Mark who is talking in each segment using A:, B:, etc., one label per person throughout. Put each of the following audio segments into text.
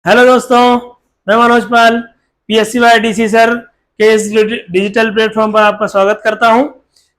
A: Hello दोस्तों, मैं मनोज पाल PSC by DC sir के इस डिजिटल प्लेटफॉर्म पर आपका स्वागत करता हूं।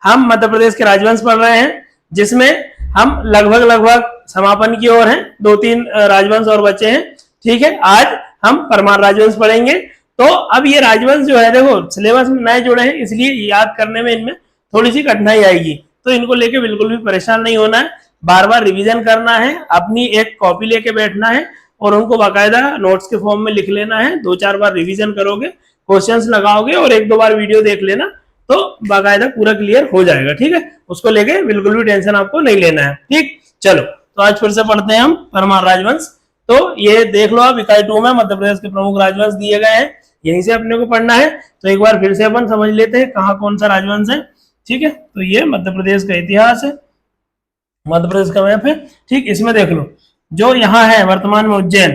A: हम मध्य प्रदेश के राजवंश पढ़ रहे हैं, जिसमें हम लगभग समापन की ओर हैं। 2-3 राजवंश और बचे हैं। ठीक है, आज हम परमार राजवंश पढ़ेंगे। तो अब ये राजवंश जो है, देखो सिलेबस में नए जुड़े हैं, इसलिए याद करने में इनमें थोड़ी सी कठिनाई आएगी। तो इनको लेके बिल्कुल भी परेशान नहीं होना है, बार बार रिवीजन करना है, अपनी एक कॉपी लेके बैठना है और उनको बाकायदा नोट्स के फॉर्म में लिख लेना है। 2-4 बार रिवीजन करोगे, क्वेश्चंस लगाओगे और 1-2 बार वीडियो देख लेना, तो बाकायदा पूरा क्लियर हो जाएगा। ठीक है, उसको लेके बिल्कुल भी टेंशन आपको नहीं लेना है। ठीक, चलो तो आज फिर से पढ़ते हैं हम परमार राजवंश। तो ये देख लो, आप इकाई 2 में मध्य प्रदेश के प्रमुख राजवंश दिए गए हैं, यहीं से अपने को पढ़ना है। तो एक बार फिर से अपन समझ लेते हैं कहाँ कौन सा राजवंश है। ठीक है, तो ये मध्य प्रदेश का इतिहास है, मध्य प्रदेश का मैप है। ठीक, इसमें देख लो, जो यहाँ है वर्तमान में उज्जैन,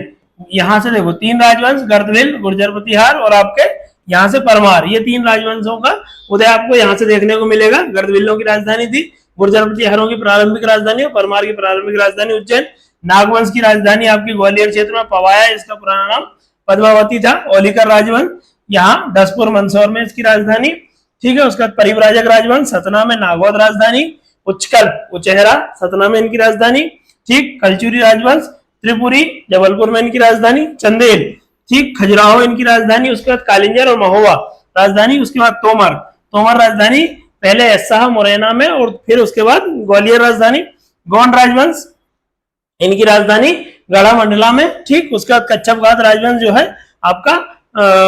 A: यहाँ से देखो 3 राजवंश, गर्दभील, गुर्जर प्रतिहार और आपके यहाँ से परमार, ये 3 राजवंशों का उदय आपको यहाँ से देखने को मिलेगा। गर्दभीलों की राजधानी थी, गुर्जर प्रतिहारों की प्रारंभिक राजधानी और परमार की प्रारंभिक राजधानी उज्जैन। नागवंश की राजधानी आपकी ग्वालियर क्षेत्र में पवाया, इसका पुराना नाम पद्मावती था। ओलिकर राजवंश यहाँ दसपुर मंदसौर में इसकी राजधानी। ठीक है, उसका परिव्राजक राजवंश सतना में नागौद राजधानी। उच्चकल उचेहरा सतना में इनकी राजधानी। ठीक, कलचुरी राजवंश त्रिपुरी जबलपुर में इनकी राजधानी। चंदेल, ठीक, खजुराहो इनकी राजधानी। उसके बाद कालिंजर और महोबा राजधानी। उसके बाद तोमर राजधानी पहले एस्साह मुरैना में और फिर उसके बाद ग्वालियर राजधानी। गोंड राजवंश इनकी राजधानी गढ़ा मंडला में। ठीक, उसके बाद कच्छपघात राजवंश जो है आपका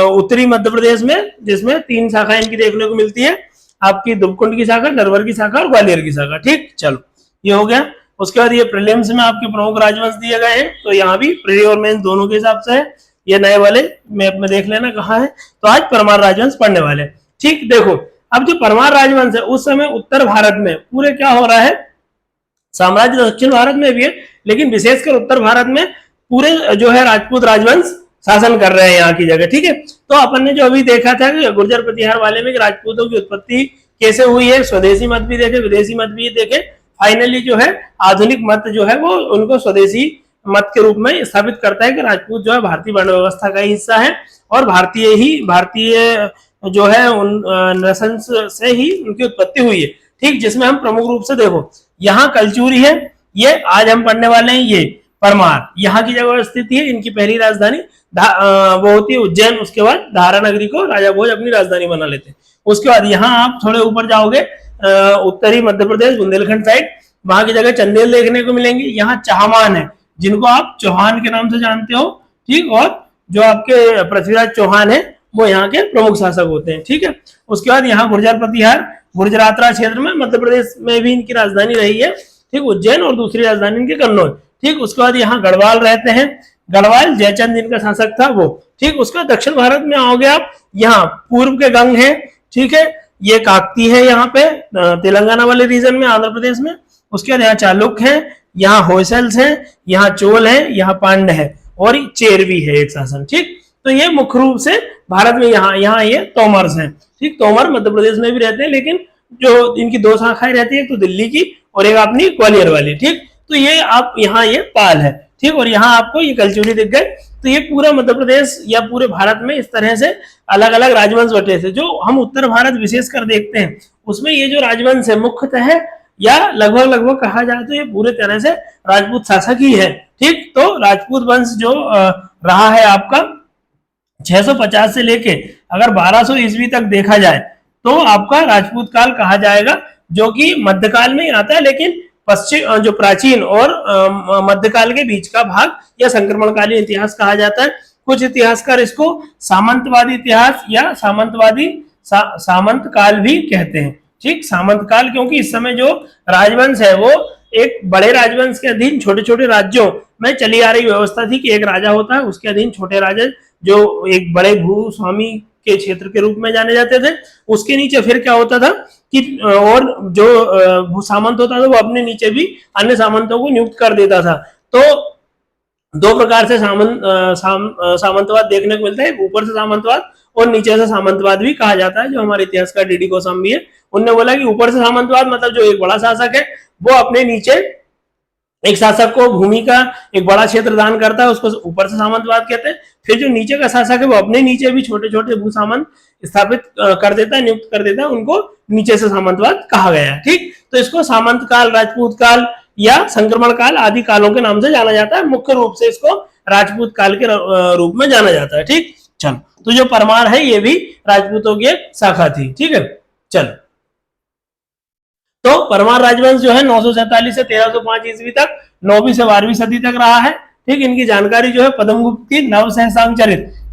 A: उत्तरी मध्य प्रदेश में, जिसमें 3 शाखा इनकी देखने को मिलती है, आपकी दुबकुंड की शाखा, नरवर की शाखा और ग्वालियर की शाखा। ठीक, चलो ये हो गया। उसके बाद ये प्रीलिम्स में आपके प्रमुख राजवंश दिए गए हैं, तो यहाँ भी प्री और मेंस दोनों के हिसाब से है। ये नए वाले मैप में देख लेना कहाँ है। तो आज परमार राजवंश पढ़ने वाले। ठीक, देखो अब जो परमार राजवंश है, उस समय उत्तर भारत में पूरे क्या हो रहा है, साम्राज्य दक्षिण भारत में भी है, लेकिन विशेषकर उत्तर भारत में पूरे जो है राजपूत राजवंश शासन कर रहे हैं यहाँ की जगह। ठीक है, तो अपन ने जो अभी देखा था कि गुर्जर प्रतिहार वाले में राजपूतों की उत्पत्ति कैसे हुई है, स्वदेशी मत भी देखे, विदेशी मत भी देखे। फाइनली जो है आधुनिक मत जो है वो उनको स्वदेशी मत के रूप में स्थापित करता है कि राजपूत जो है भारतीय वर्ण व्यवस्था का ही हिस्सा है और भारतीय जो है उन नस्ल से ही उनकी उत्पत्ति हुई है। ठीक, जिसमें हम प्रमुख रूप से देखो, यहाँ कलचुरी है, ये आज हम पढ़ने वाले हैं, ये परमार यहाँ की जगह स्थित है। इनकी पहली राजधानी वो होती है उज्जैन। उसके बाद धारा नगरी को राजा भोज अपनी राजधानी बना लेते हैं। उसके बाद यहाँ आप थोड़े ऊपर जाओगे, उत्तरी मध्य प्रदेश बुंदेलखंड साइड, वहां की जगह चंदेल देखने को मिलेंगे। यहाँ चाहमान है, जिनको आप चौहान के नाम से जानते हो। ठीक, और जो आपके पृथ्वीराज चौहान है वो यहाँ के प्रमुख शासक होते हैं। ठीक है, उसके बाद यहाँ गुर्जर प्रतिहार, गुर्जरात्रा क्षेत्र में मध्य प्रदेश में भी इनकी राजधानी रही है। ठीक, उज्जैन और दूसरी राजधानी इनकी कन्नौज। ठीक, उसके बाद यहाँ गढ़वाल रहते हैं, गढ़वाल जयचंद जिनका शासक था वो। ठीक, उसका दक्षिण भारत में आओगे आप, यहाँ पूर्व के गंग है। ठीक है, ये काकती है यहाँ पे तेलंगाना वाले रीजन में, आंध्र प्रदेश में। उसके बाद यहाँ चालुक्य है, यहाँ होयसल्स है, यहाँ चोल है, यहाँ पांड्य है और चेर भी है एक शासन। ठीक, तो ये मुख्य रूप से भारत में यहाँ ये तोमर्स हैं। ठीक, तोमर मध्य प्रदेश में भी रहते हैं, लेकिन जो इनकी 2 शाखाएं रहती है, एक तो दिल्ली की और एक अपनी ग्वालियर वाली। ठीक, तो ये आप यहाँ ये पाल है। ठीक, और यहाँ आपको ये कलचुरी दिख गए। तो ये पूरा मध्य प्रदेश या पूरे भारत में इस तरह से अलग अलग राजवंश बटे थे। जो हम उत्तर भारत विशेषकर देखते हैं, उसमें ये जो राजवंश है मुख्यतः है या लगभग कहा जाए तो ये पूरे तरह से राजपूत शासक ही है। ठीक, तो राजपूत वंश जो रहा है आपका 650 से लेके अगर 1200 ईस्वी तक देखा जाए तो आपका राजपूत काल कहा जाएगा, जो कि मध्यकाल में आता है, लेकिन पश्चिम जो प्राचीन और मध्यकाल के बीच का भाग या संक्रमणकालीन इतिहास कहा जाता है। कुछ इतिहासकार इसको सामंतवादी इतिहास या सामंत काल भी कहते हैं। ठीक, सामंत काल, क्योंकि इस समय जो राजवंश है वो एक बड़े राजवंश के अधीन छोटे छोटे राज्यों में चली आ रही व्यवस्था थी कि एक राजा होता है, उसके अधीन छोटे राजा जो एक बड़े भूस्वामी के क्षेत्र के रूप में जाने जाते थे। उसके नीचे फिर क्या होता था कि और जो सामंत होता था वो अपने नीचे भी अन्य सामंतों को नियुक्त कर देता था। तो 2 प्रकार से सामंतवाद देखने को मिलता है, ऊपर से सामंतवाद और नीचे से सामंतवाद भी कहा जाता है। जो हमारे इतिहासकार डीडी गोस्वामी है, उनने बोला कि ऊपर से सामंतवाद मतलब जो एक बड़ा शासक है वो अपने नीचे एक शासक को भूमि का एक बड़ा क्षेत्र दान करता है, उसको ऊपर से सामंतवाद कहते हैं। फिर जो नीचे का शासक है वो अपने नीचे भी छोटे छोटे भू सामंत स्थापित कर देता है, नियुक्त कर देता है, उनको नीचे से सामंतवाद कहा गया है। ठीक, तो इसको सामंत काल, राजपूत काल या संक्रमण काल आदि कालों के नाम से जाना जाता है। मुख्य रूप से इसको राजपूत काल के रूप में जाना जाता है। ठीक, चलो, तो जो परमार है ये भी राजपूतों की एक शाखा थी। ठीक है, चलो, तो परमार राजवंश जो है 947 से 1305 ईस्वी तक 9वीं से 12वीं सदी तक रहा है। ठीक, इनकी जानकारी जो है पद्मगुप्त की नव सहसांग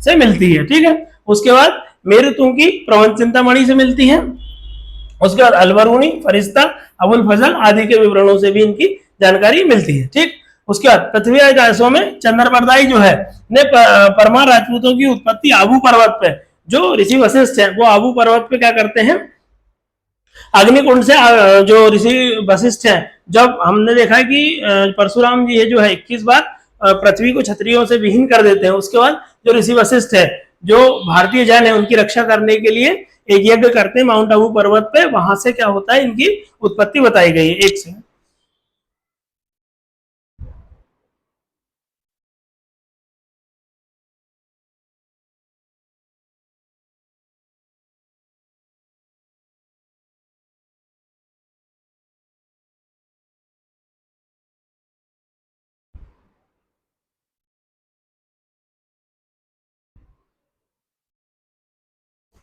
A: से मिलती है। ठीक है, उसके बाद मेरुतुंग की प्रबंध चिंतामणि से मिलती है। उसके बाद अलबरूनी, फरिश्ता, अबुल फजल आदि के विवरणों से भी इनकी जानकारी मिलती है। ठीक, उसके बाद पृथ्वीराज राजसों में चंद्रबरदाई जो है ने परमार राजपूतों की उत्पत्ति आबू पर्वत पे, जो ऋषि वशिष्ठ है वो आबू पर्वत पे क्या करते हैं, अग्निकुंड से जो ऋषि वशिष्ठ है, जब हमने देखा है कि परशुराम जी है जो है 21 बार पृथ्वी को क्षत्रियों से विहीन कर देते हैं। उसके बाद जो ऋषि वशिष्ठ है, जो भारतीय जन है, उनकी रक्षा करने के लिए एक यज्ञ करते हैं माउंट आबू पर्वत पे। वहां से क्या होता है, इनकी उत्पत्ति बताई गई है। एक से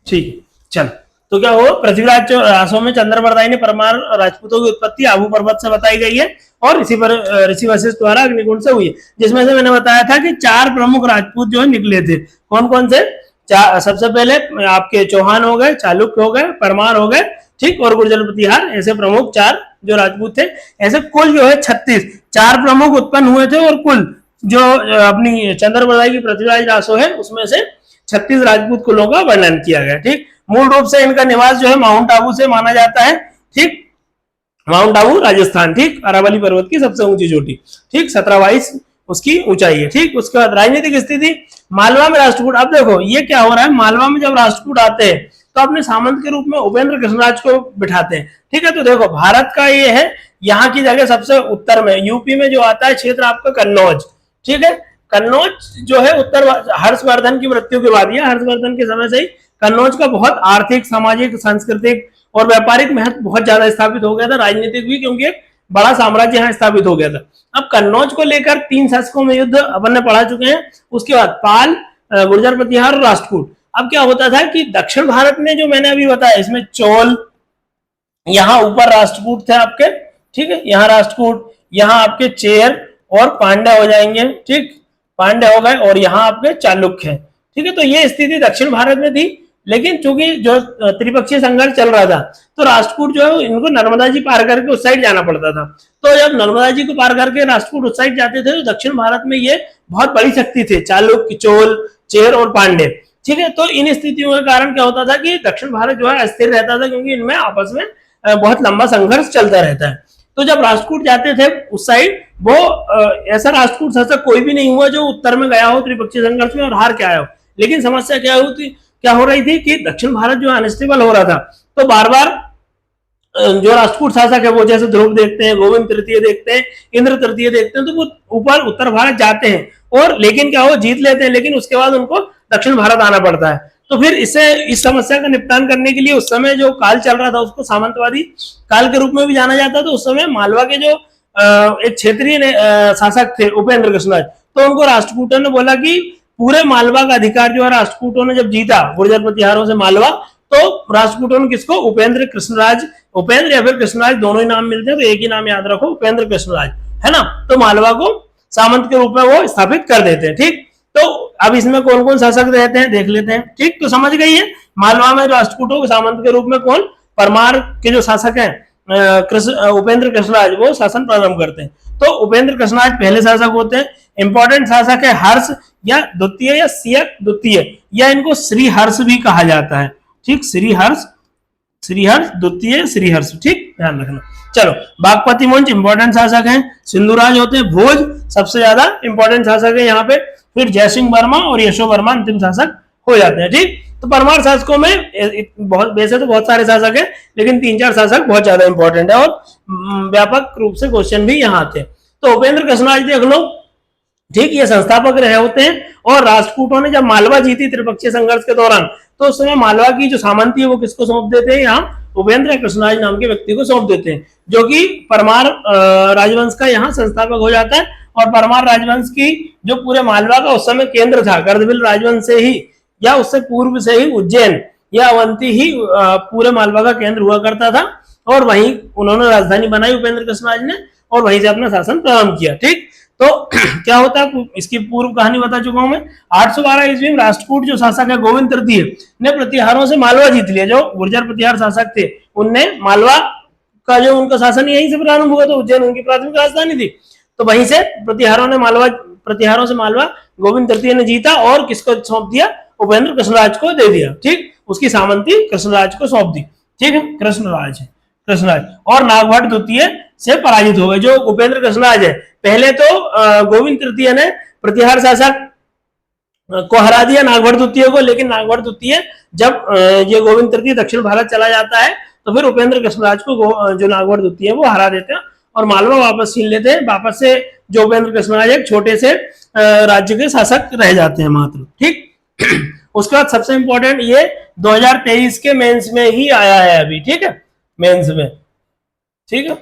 A: ठीक है, चल, तो क्या हो, पृथ्वीराज रासों में चंद्रबरदाई ने परमार राजपूतों की उत्पत्ति आबू पर्वत से बताई गई है और ऋषि वशिष्ठ द्वारा अग्निकुंड से हुई है, जिसमें से मैंने बताया था कि 4 प्रमुख राजपूत जो है निकले थे। कौन कौन से? सबसे पहले आपके चौहान हो गए, चालुक्य हो गए, परमार हो गए, ठीक, और गुर्जर प्रतिहार, ऐसे प्रमुख 4 जो राजपूत थे। ऐसे कुल जो है 36 4 प्रमुख उत्पन्न हुए थे और कुल जो अपनी चंद्रबरदाई की पृथ्वीराज रासो है उसमें से 36 राजपूत कुलों का वर्णन किया गया। ठीक, मूल रूप से इनका निवास जो है माउंट आबू से माना जाता है। ठीक, माउंट आबू राजस्थान, ठीक, अरावली पर्वत की सबसे ऊंची चोटी, ठीक, 1722 उसकी ऊंचाई है। ठीक, उसके बाद राजनीतिक स्थिति, मालवा में राष्ट्रकूट। अब देखो ये क्या हो रहा है, मालवा में जब राष्ट्रकूट आते हैं तो अपने सामंत के रूप में उपेंद्र कृष्णराज को बिठाते हैं। ठीक है, तो देखो भारत का ये है, यहाँ की जगह सबसे उत्तर में, यूपी में जो आता है क्षेत्र आपका कन्नौज। ठीक है, कन्नौज जो है उत्तर, हर्षवर्धन की मृत्यु के बाद, या हर्षवर्धन के समय से ही कन्नौज का बहुत आर्थिक, सामाजिक, सांस्कृतिक और व्यापारिक महत्व बहुत ज्यादा स्थापित हो गया था, राजनीतिक भी, क्योंकि एक बड़ा साम्राज्य यहाँ स्थापित हो गया था। अब कन्नौज को लेकर 3 शासकों में युद्ध अपन ने पढ़ा चुके हैं। उसके बाद पाल, गुर्जर प्रतिहार और राष्ट्रकूट। अब क्या होता था कि दक्षिण भारत में जो मैंने अभी बताया, इसमें चोल, यहाँ ऊपर राष्ट्रकूट थे आपके, ठीक है, यहाँ राष्ट्रकूट, यहाँ आपके चेर और पांड्य हो जाएंगे। ठीक, पांड्य हो गए, और यहाँ आपके चालुक्य है। ठीक है, तो ये स्थिति दक्षिण भारत में थी, लेकिन चूंकि जो त्रिपक्षीय संघर्ष चल रहा था तो राष्ट्रकूट जो है इनको नर्मदा जी पार करके उस साइड जाना पड़ता था। तो जब नर्मदा जी को पार करके राष्ट्रकूट उस साइड जाते थे तो दक्षिण भारत में ये बहुत बड़ी शक्ति थे, चालुक्य, चोल, चेर और पांड्य। ठीक है, तो इन स्थितियों के कारण क्या होता था कि दक्षिण भारत जो है अस्थिर रहता था, क्योंकि इनमें आपस में बहुत लंबा संघर्ष चलता रहता है। तो जब राष्ट्रकूट जाते थे उस साइड, वो ऐसा राष्ट्रकूट शासक कोई भी नहीं हुआ जो उत्तर में गया हो त्रिपक्षीय संघर्ष में और हार के आया हो। लेकिन समस्या क्या हो रही थी कि दक्षिण भारत जो अनस्टेबल हो रहा था, तो बार बार जो राष्ट्रकूट शासक है वो, जैसे ध्रुव देखते हैं, गोविंद तृतीय देखते हैं, इंद्र तृतीय देखते हैं, तो वो ऊपर उत्तर भारत जाते हैं और लेकिन क्या हो, जीत लेते हैं, लेकिन उसके बाद उनको दक्षिण भारत आना पड़ता है। तो फिर इस समस्या का निपटान करने के लिए उस समय जो काल चल रहा था उसको सामंतवादी काल के रूप में भी जाना जाता था। उस समय मालवा के जो एक क्षेत्रीय शासक थे उपेंद्र कृष्णराज, तो उनको राष्ट्रकूटों ने बोला कि पूरे मालवा का अधिकार जो है राष्ट्रकूटों ने जब जीता गुर्जर प्रतिहारों से मालवा, तो राष्ट्रकूटों ने किसको, उपेंद्र कृष्णराज, उपेंद्र या फिर कृष्णराज दोनों ही नाम मिलते हैं, तो एक ही नाम याद रखो, उपेंद्र कृष्णराज, है ना। तो मालवा को सामंत के रूप में वो स्थापित कर देते हैं। ठीक, तो अब इसमें कौन कौन शासक रहते हैं देख लेते हैं। ठीक, तो समझ गई है, मालवा में राष्ट्रकूटों के सामंत के रूप में कौन, परमार के जो शासक हैं उपेंद्र कृष्णराज, वो शासन प्रारंभ करते हैं। तो उपेंद्र कृष्णराज पहले शासक होते हैं। इंपॉर्टेंट शासक है हर्ष या द्वितीय या सियक द्वितीय, या इनको श्री हर्ष भी कहा जाता है। ठीक, श्री हर्ष द्वितीय, श्री हर्ष, ठीक, ध्यान रखना। चलो, बागपति मुंज इंपॉर्टेंट शासक हैं। सिंधुराज होते हैं। भोज सबसे ज्यादा इंपॉर्टेंट शासक है यहाँ पे। फिर जयसिंह वर्मा और यशो वर्मा अंतिम शासक हो जाते हैं। ठीक, तो परमार शासकों में वैसे तो बहुत सारे शासक हैं, लेकिन 3-4 शासक बहुत ज्यादा इंपॉर्टेंट है और व्यापक रूप से क्वेश्चन भी यहाँ आते हैं। तो उपेंद्र कृष्णराज देख लो, ठीक, ये संस्थापक रहे होते हैं। और राष्ट्रकूटों ने जब मालवा जीती त्रिपक्षीय संघर्ष के दौरान, तो उस समय मालवा की जो सामंती है वो किसको सौंप देते हैं, यहाँ उपेंद्र कृष्णराज नाम के व्यक्ति को सौंप देते हैं, जो कि परमार राजवंश का यहाँ संस्थापक हो जाता है। और परमार राजवंश की जो पूरे मालवा का उस समय केंद्र था, गर्दभिल राजवंश से ही या उससे पूर्व से ही उज्जैन या अवंती ही पूरे मालवा का केंद्र हुआ करता था। और वहीं उन्होंने राजधानी बनाई उपेंद्र कृष्णराज ने, और वहीं से अपना शासन प्रारंभ किया। ठीक, तो क्या होता है, इसकी पूर्व कहानी बता चुका हूं मैं। 812 ईस्वी में राष्ट्रकूट जो शासक है गोविंद तृतीय ने प्रतिहारों से मालवा जीत लिया। जो गुर्जर प्रतिहार शासक थे उनने मालवा का जो उनका शासन यहीं से प्रारंभ हुआ, तो उज्जैन उनकी प्राथमिक राजधानी थी, तो वहीं से प्रतिहारों से मालवा गोविंद तृतीय ने जीता और किसको सौंप दिया, उपेंद्र कृष्णराज को दे दिया। ठीक, उसकी सामंती कृष्णराज को सौंप दी। ठीक है, कृष्णराज और नागभट्ट द्वितीय से पराजित हो गए। जो उपेंद्र कृष्णराज है, पहले तो गोविंद तृतीय ने प्रतिहार शासक को हरा दिया नागभट्ट द्वितीय को, लेकिन नागभट्ट द्वितीय जब ये गोविंद तृतीय दक्षिण भारत चला जाता है, तो फिर उपेंद्र कृष्णराज को जो नागभट्ट द्वितीय वो हरा देते हैं और मालवा वापस छीन लेते हैं। वापस से जो उपेंद्र कृष्णराज एक छोटे से राज्य के शासक रह जाते हैं मात्र। ठीक, उसके बाद सबसे इंपॉर्टेंट ये 2023 के मेंस में ही आया है अभी। ठीक है, मेंस में, ठीक है,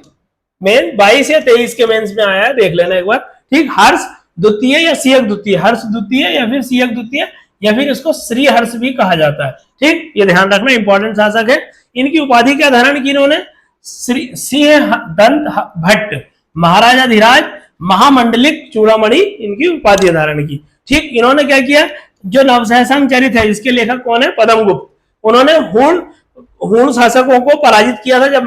A: मेन 22 या 23 के मेंस में आया है, देख लेना एक बार। ठीक, हर्ष द्वितीय या सियक द्वितीय, हर्ष द्वितीय या फिर सियक द्वितीय या फिर इसको श्री हर्ष भी कहा जाता है। ठीक, ये ध्यान रखना, इंपॉर्टेंट शासक है। इनकी उपाधि क्या धारण की इन्होंने, सिंह दंत भट्ट, महाराजा धीराज, महामंडलिक चूड़ामणि इनकी उपाधि धारण की। ठीक, इन्होंने क्या किया, जो नवसहसंग चरित है इसके लेखक कौन है, पद्मगुप्त, उन्होंने हूण शासकों को पराजित किया था। जब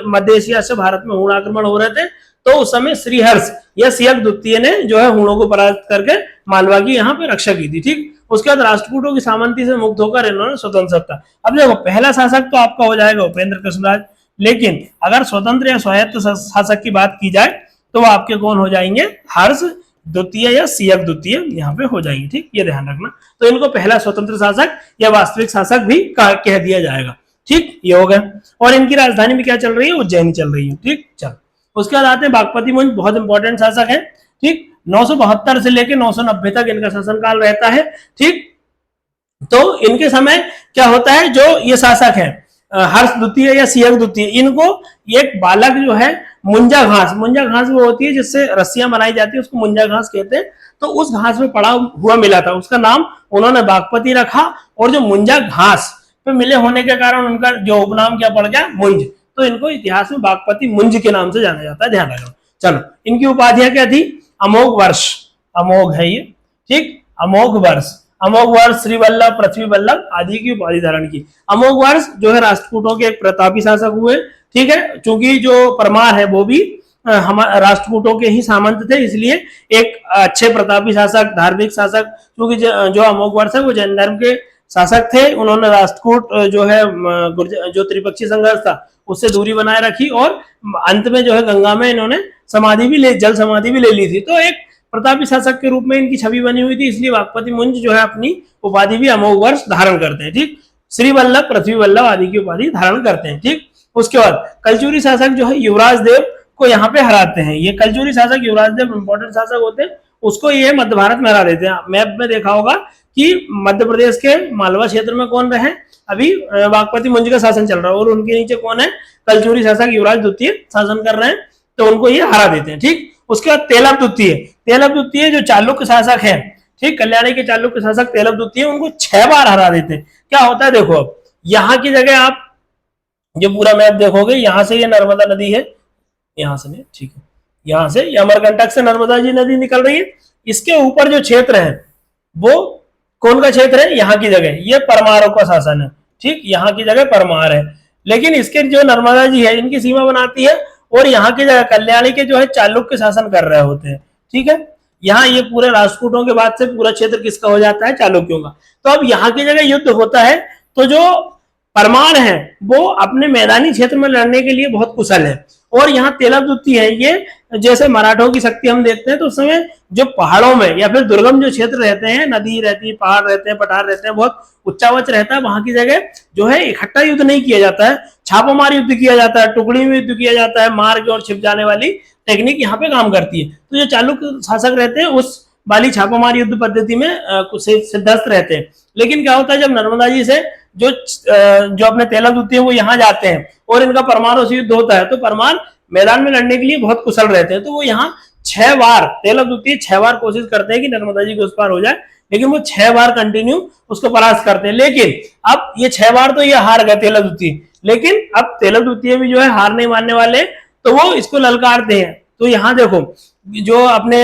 A: मध्य एशिया से भारत में हूण आक्रमण हो रहे थे, तो उस समय श्रीहर्ष या सियक द्वितीय ने जो है हूणों को पराजित करके मालवा की यहाँ पे रक्षा की थी। ठीक, उसके बाद राष्ट्रकूटों की सामंती से मुक्त होकर इन्होंने स्वतंत्र सत्ता। अब देखो, पहला शासक तो आपका हो जाएगा उपेंद्र कृष्णराज, लेकिन अगर स्वतंत्र या स्वायत्त शासक की बात की जाए तो वो आपके कौन हो जाएंगे, हर्ष द्वितीय या सियक द्वितीय यहाँ पे हो जाएंगे। ठीक, ये ध्यान रखना। तो इनको पहला स्वतंत्र शासक या वास्तविक शासक भी कह दिया जाएगा। ठीक, ये हो गया। और इनकी राजधानी में क्या चल रही है, उज्जैन चल रही है। ठीक, चल, उसके बाद आते हैं बागपति मुंज, बहुत इंपॉर्टेंट शासक है। ठीक, 972 से लेकर 990 तक इनका शासनकाल रहता है। ठीक, तो इनके समय क्या होता है, जो ये शासक है हर्ष द्वितीय या सियक द्वितीय, इनको एक बालक जो है मुंजा घास वो होती है जिससे रस्सियां बनाई जाती है, उसको मुंजा घास कहते हैं। तो उस घास में पड़ा हुआ मिला था, उसका नाम उन्होंने बागपति रखा। और जो मुंजा घास पे मिले होने के कारण उनका जो उपनाम क्या पड़ गया, मुंज। तो इनको इतिहास में बागपति मुंज के नाम से जाना जाता है, ध्यान रखना। चलो, इनकी उपाधियां क्या थी, अमोघ वर्ष, अमोघ है ये। ठीक, अमोघ वर्ष, श्री वल्लभ, पृथ्वी वल्लभ आदि की उपाधि धारण की। अमोघ वर्ष जो है राष्ट्रकूटों के एक प्रतापी शासक हुए। ठीक है, चूंकि जो परमार है वो भी हमारे राष्ट्रकूटों के ही सामंत थे, इसलिए एक अच्छे प्रतापी शासक, धार्मिक शासक, क्योंकि जो अमोघ वर्ष है वो जैन धर्म के शासक थे। उन्होंने राष्ट्रकूट जो है जो त्रिपक्षीय संघर्ष था उससे दूरी बनाए रखी और अंत में जो है गंगा में इन्होंने जल समाधि भी ले ली थी। तो एक प्रतापी शासक के रूप में इनकी छवि बनी हुई थी, इसलिए बागपति मुंज जो है अपनी उपाधि भी अमोघ वर्ष धारण करते हैं। ठीक, श्री वल्लभ, पृथ्वी वल्लभ आदि की उपाधि धारण करते हैं। ठीक, उसके बाद कलचुरी शासक जो है युवराज देव को यहाँ पे हराते हैं। ये कलचुरी शासक युवराज देव इंपॉर्टेंट शासक होते हैं, उसको ये मध्य भारत में हरा देते हैं। मैप में देखा होगा कि मध्य प्रदेश के मालवा क्षेत्र में कौन रहे, अभी बागपति मुंज का शासन चल रहा है और उनके नीचे कौन है, कलचुरी शासक युवराज द्वितीय शासन कर रहे हैं, तो उनको ये हरा देते हैं। ठीक, उसके बाद तेलप द्वितीय जो चालुक्य शासक है, ठीक, कल्याणी के चालुक्य शासक तेलप द्वितीय, उनको 6 बार हरा देते हैं। क्या होता है देखो, अब यहाँ की जगह आप जो पूरा मैप देखोगे, यहाँ से ये नर्मदा नदी है, यहाँ से नहीं, ठीक है, यहाँ से अमरकंटक से नर्मदा जी नदी निकल रही है। इसके ऊपर जो क्षेत्र है वो कौन का क्षेत्र है, यहाँ की जगह ये परमारों का शासन है। ठीक, यहाँ की जगह परमार है, लेकिन इसके जो नर्मदा जी है इनकी सीमा बनाती है और यहाँ की जगह कल्याणी के जो है चालुक्य शासन कर रहे होते हैं। ठीक है, यहाँ ये पूरे राष्ट्रकूटों के बाद से पूरा क्षेत्र किसका हो जाता है, चालुक्यों का। तो अब यहाँ की जगह युद्ध होता है, तो जो परमार है वो अपने मैदानी क्षेत्र में लड़ने के लिए बहुत कुशल है। और यहाँ तेलप द्वितीय है, ये जैसे मराठों की शक्ति हम देखते हैं, तो उस समय जो पहाड़ों में या फिर दुर्गम जो क्षेत्र रहते हैं, नदी रहती है, पहाड़ रहते हैं, पठार रहते हैं, बहुत उच्चावच रहता है, वहां की जगह जो है इकट्ठा युद्ध नहीं किया जाता है, छापामार युद्ध किया जाता है, टुकड़ी में युद्ध किया जाता है, मार के और छिप जाने वाली टेक्निक यहाँ पे काम करती है। तो जो चालुक्य शासक रहते हैं उस वाली छापामार युद्ध पद्धति में कुछ सिद्धस्त रहते हैं। लेकिन क्या होता है, जब नर्मदा जी से जो अपने तेलक द्वितीय वो यहाँ जाते हैं और इनका परमाणु से युद्ध होता है, तो परमार मैदान में लड़ने के लिए बहुत कुशल रहते हैं। तो वो यहाँ 6 बार तेलक द्वितीय 6 बार कोशिश करते हैं कि नर्मदा जी के उस पार हो जाए, लेकिन वो 6 बार कंटिन्यू उसको परास्त करते हैं। लेकिन अब ये 6 बार तो ये हार गए तेलक द्वितीय, लेकिन अब तेलक द्वितीय भी जो है हार नहीं मानने वाले, तो वो इसको ललकारते हैं। तो यहाँ देखो जो अपने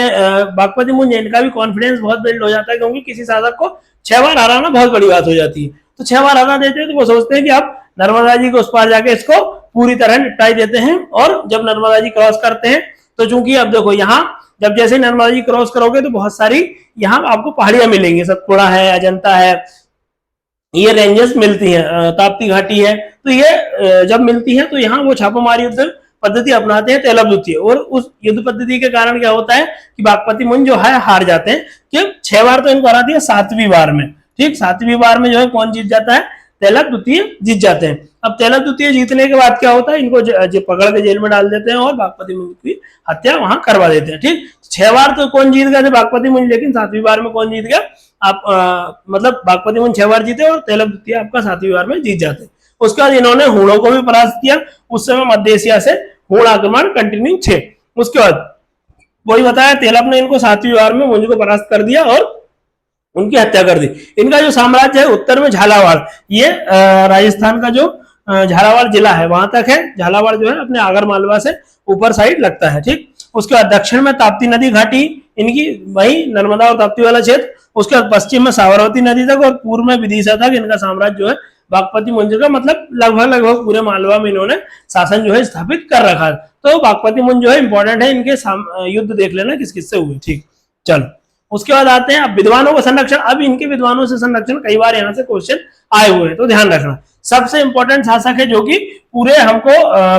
A: बागपति मुंज, इनका भी कॉन्फिडेंस बहुत बिल्ड हो जाता है, क्योंकि किसी शासक को 6 बार हराना बहुत बड़ी बात हो जाती है। तो 6 बार हरा देते हैं, तो वो सोचते हैं कि अब नर्मदा जी को उस पार जाके इसको पूरी तरह निपटाई देते हैं। और जब नर्मदा जी क्रॉस करते हैं, तो चूंकि अब देखो यहाँ जब जैसे नर्मदा जी क्रॉस करोगे तो बहुत सारी यहाँ आपको पहाड़ियां मिलेंगी, सतपुड़ा है, अजंता है, ये रेंजेस मिलती हैं, ताप्ती घाटी है। तो ये जब मिलती है तो यहाँ वो छापामारी युद्ध पद्धति अपनाते हैं तेलक द्वितीय। और उस युद्ध पद्धति के कारण क्या होता है कि बागपति मुंज जो है हार जाते हैं, कि 6 बार तो इनको हरा दिया, 7वीं बार में, ठीक 7वीं बार में जो है कौन जीत जाता है, तेलक द्वितीय जीत जाते हैं। अब तेलक द्वितीय जीतने के बाद क्या होता है, इनको पकड़ के जेल में डाल देते हैं और बागपति मुंज की हत्या वहां करवा देते हैं। ठीक 6 बार तो कौन जीत गया थे, बागपति मुंज, लेकिन 7वीं बार में कौन जीत गया, आप मतलब बागपति मुंज 6 बार जीते और तेलक द्वितीय आपका 7वीं बार में जीत जाते हैं। उसके बाद इन्होंने हूणों को भी परास्त किया। उस समय मध्य एशिया से हूण आक्रमण कंटिन्यू थे। उसके बाद वही बताया, तेलक ने इनको 7वीं बार में मुंज को परास्त कर दिया और उनकी हत्या कर दी। इनका जो साम्राज्य है उत्तर में झालावाड़, ये राजस्थान का जो झालावाड़ जिला है वहां तक है। झालावाड़ जो है अपने आगर मालवा से ऊपर साइड लगता है। ठीक उसके बाद दक्षिण में ताप्ती नदी घाटी इनकी, वही नर्मदा और ताप्ती वाला क्षेत्र। उसके बाद पश्चिम में साबरमती नदी तक और पूर्व में विदिशा तक इनका साम्राज्य जो है बागपति मुंज का, मतलब लगभग पूरे मालवा में इन्होंने शासन जो है स्थापित कर रखा है। तो बागपति मुंज जो है इंपॉर्टेंट है, इनके युद्ध देख लेना किस किस से हुए। ठीक चलो उसके बाद आते हैं अब विद्वानों का संरक्षण। अब इनके विद्वानों से संरक्षण कई बार यहाँ से क्वेश्चन आए हुए हैं, तो ध्यान रखना। सबसे इंपॉर्टेंट शासक है जो कि पूरे हमको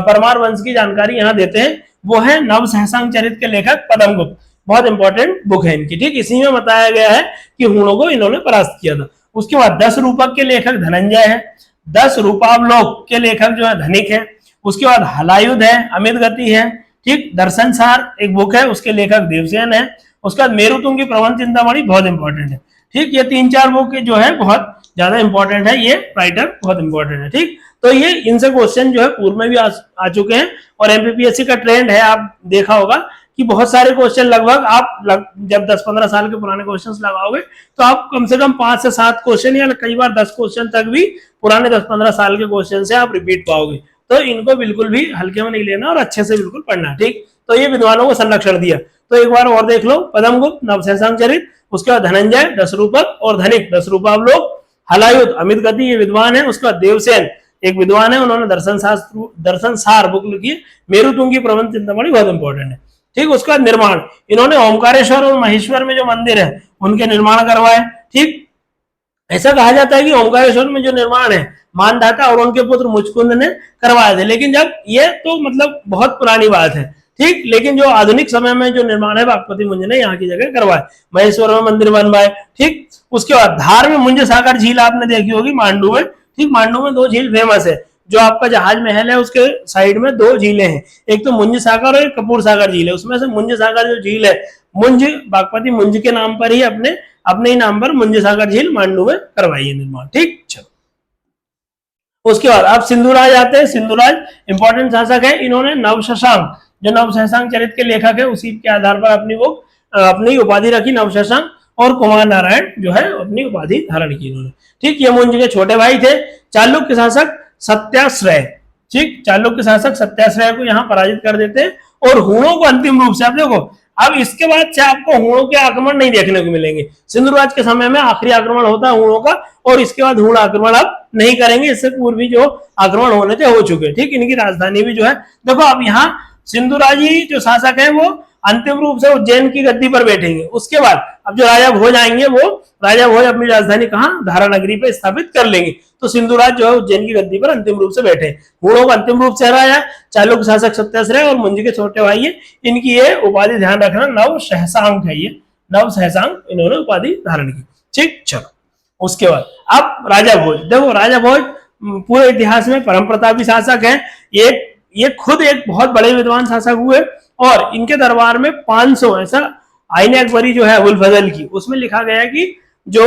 A: परमार वंश की जानकारी यहाँ देते हैं, वो है नव सहसांग चरित के लेखक पद्मगुप्त। बहुत इंपॉर्टेंट बुक है इनकी। ठीक इसी में बताया गया है कि हूणों को इन्होंने परास्त किया था। उसके बाद 10 रूपक के लेखक धनंजय है। 10 रूपावलोक के लेखक जो है धनिक है। उसके बाद हलायुध है, अमित गति है। ठीक दर्शन सार एक बुक है, उसके लेखक देवसेन है। उसके बाद मेरुतुंग की प्रबंध चिंतामणि बहुत इंपॉर्टेंट है। ठीक ये 3-4 बुक जो है बहुत ज्यादा इंपॉर्टेंट है, ये राइटर बहुत इंपॉर्टेंट है। ठीक तो ये इनसे क्वेश्चन जो है पूर्व में भी आ चुके हैं और एमपीपीएससी का ट्रेंड है, आप देखा होगा कि बहुत सारे क्वेश्चन लगभग आप जब 10-15 साल के पुराने क्वेश्चंस लगाओगे तो आप कम से कम 5 से 7 क्वेश्चन या कई बार 10 क्वेश्चन तक भी पुराने 10-15 साल के क्वेश्चन से आप रिपीट पाओगे। तो इनको बिल्कुल भी हल्के में नहीं लेना और अच्छे से बिल्कुल पढ़ना। ठीक तो ये विद्वानों को संरक्षण दिया। तो एक बार और देख लो, पद्मगुप्त, नवसहसांग चरित, उसके बाद धनंजय 10 रूपक और धनिक 10 रूपावलोक, हलायुध, अमित गति ये विद्वान है। उसके बाद देवसेन एक विद्वान है, उन्होंने दर्शन सार बुक लिखी है। मेरुतुंग की प्रबंध चिंतामणि बहुत इंपॉर्टेंट है। ठीक उसके बाद निर्माण, इन्होंने ओमकारेश्वर और महेश्वर में जो मंदिर है उनके निर्माण करवाए। ठीक ऐसा कहा जाता है कि ओमकारेश्वर में जो निर्माण है मानधाता और उनके पुत्र मुचकुंद ने करवाए थे, लेकिन जब ये तो मतलब बहुत पुरानी बात है। ठीक लेकिन जो आधुनिक समय में जो निर्माण है बागपति मुंज ने यहाँ की जगह करवाए, महेश्वर में मंदिर बनवाए। ठीक उसके बाद धार में मुंज सागर झील आपने देखी होगी मांडू में। ठीक मांडू में 2 झील फेमस है, जो आपका जहाज महल है उसके साइड में 2 झीलें हैं, एक तो मुंज सागर और एक कपूर सागर झील है। उसमें से मुंज सागर जो झील है, मुंज बागपति मुंज के नाम पर ही अपने ही नाम पर मुंज सागर झील मांडू में करवाई है निर्माण। ठीक चलो उसके बाद आप सिंधुराज आते हैं। सिंधुराज इंपॉर्टेंट शासक है। इन्होंने नवशशांक जो नवसहसांग चरित के लेखक है उसी के आधार पर अपनी उपाधि रखी नवशशांक, और कुमार नारायण जो है अपनी उपाधि धारण की इन्होंने। ठीक ये मुंज के छोटे भाई थे। चालुक्य शासक सत्याश्रय, ठीक चालुक्य शासक सत्याश्रय को यहाँ पराजित कर देते हैं और हूणों को अंतिम रूप से, आप देखो अब इसके बाद से आपको हूणों के आक्रमण नहीं देखने को मिलेंगे। सिंधुराज के समय में आखिरी आक्रमण होता है हूणों का, और इसके बाद हूण आक्रमण अब नहीं करेंगे। इससे पूर्व जो आक्रमण होने थे हो चुके। ठीक इनकी राजधानी भी जो है देखो, अब यहाँ सिंधुराजी जो शासक है वो अंतिम रूप से उज्जैन की गद्दी पर बैठेंगे। उसके बाद अब जो राजा भोज आएंगे वो राजा भोज अपनी राजधानी कहाँ, धारानगरी पे स्थापित कर लेंगे। तो सिंधुराज जो है उज्जैन की गद्दी पर अंतिम रूप से बैठे। हूणों को अंतिम रूप से हराया। चालुक्य शासक सत्याश्रय और मुंज के छोटे भाई है, इनकी ये उपाधि ध्यान रखना नव सहसांक है। ये नव सहसांक इन्होंने उपाधि धारण की। ठीक चलो उसके बाद अब राजा भोज, देखो राजा भोज पूरे इतिहास में परम प्रतापी शासक है। ये खुद एक बहुत बड़े विद्वान शासक हुए और इनके दरबार में 500 ऐसा आईन अकबरी जो है अबुल फजल की, उसमें लिखा गया है कि जो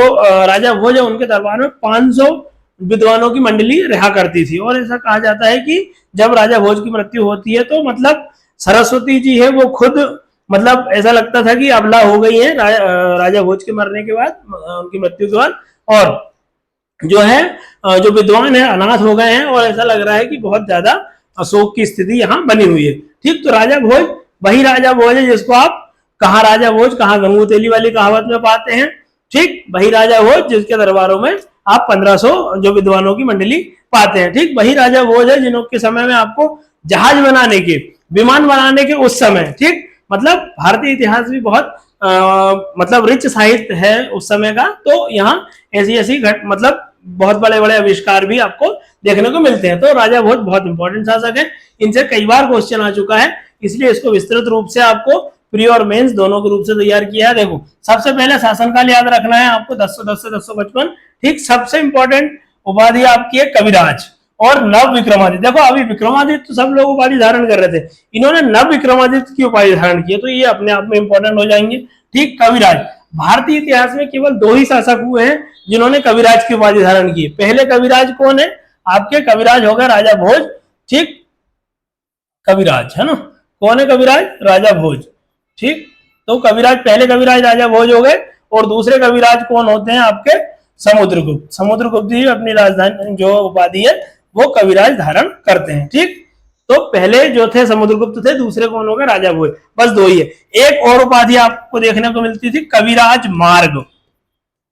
A: राजा भोज है उनके दरबार में 500 विद्वानों की मंडली रहा करती थी। और ऐसा कहा जाता है कि जब राजा भोज की मृत्यु होती है तो मतलब सरस्वती जी है वो खुद मतलब ऐसा लगता था कि अबला हो गई है राजा भोज के मरने के बाद, उनकी मृत्यु के बाद, और जो है जो विद्वान है अनाथ हो गए हैं और ऐसा लग रहा है कि बहुत ज्यादा अशोक की स्थिति यहाँ बनी हुई है। ठीक, तो राजा भोज वही राजा भोज है जिसको आप कहाँ राजा भोज कहाँ गंगू तेली वाली कहावत में पाते हैं। ठीक, वही राजा भोज जिसके दरबारों में आप 1500 जो विद्वानों की मंडली पाते हैं। ठीक, वही राजा भोज है जिनके समय में आपको जहाज बनाने के, विमान बनाने के उस समय, ठीक, मतलब भारतीय इतिहास भी बहुत मतलब रिच साहित्य है उस समय का। तो यहाँ ऐसी ऐसी मतलब बहुत बड़े बड़े आविष्कार भी आपको देखने को मिलते हैं। तो राजा भोज बहुत इंपॉर्टेंट शासक है, इनसे कई बार क्वेश्चन आ चुका है, इसलिए इसको विस्तृत रूप से आपको प्री और मेंस दोनों के रूप से तैयार किया है। देखो, सबसे पहले शासनकाल याद रखना है आपको 1010 से 1055। ठीक, सबसे इंपॉर्टेंट उपाधि आपकी है कविराज और नव विक्रमादित्य। देखो, अभी विक्रमादित्य तो सब लोग उपाधि धारण कर रहे थे, इन्होंने नव विक्रमादित्य की उपाधि धारण की है, तो ये अपने आप में इंपॉर्टेंट हो जाएंगे। ठीक, कविराज, भारतीय इतिहास में केवल 2 ही शासक हुए हैं जिन्होंने कविराज की उपाधि धारण की। पहले कविराज कौन है आपके? कविराज होगा राजा भोज। ठीक, कविराज है ना, कौन है कविराज? राजा भोज। ठीक, तो कविराज, पहले कविराज राजा भोज हो गए, और दूसरे कविराज कौन होते हैं आपके? समुद्रगुप्त। समुद्रगुप्त ही अपनी राजधानी जो उपाधि है वो कविराज धारण करते हैं। ठीक, तो पहले जो थे समुद्रगुप्त थे, दूसरे कौन होगा? राजा भोज। बस 2 ही है। एक और उपाधि आपको देखने को मिलती थी, कविराज मार्ग।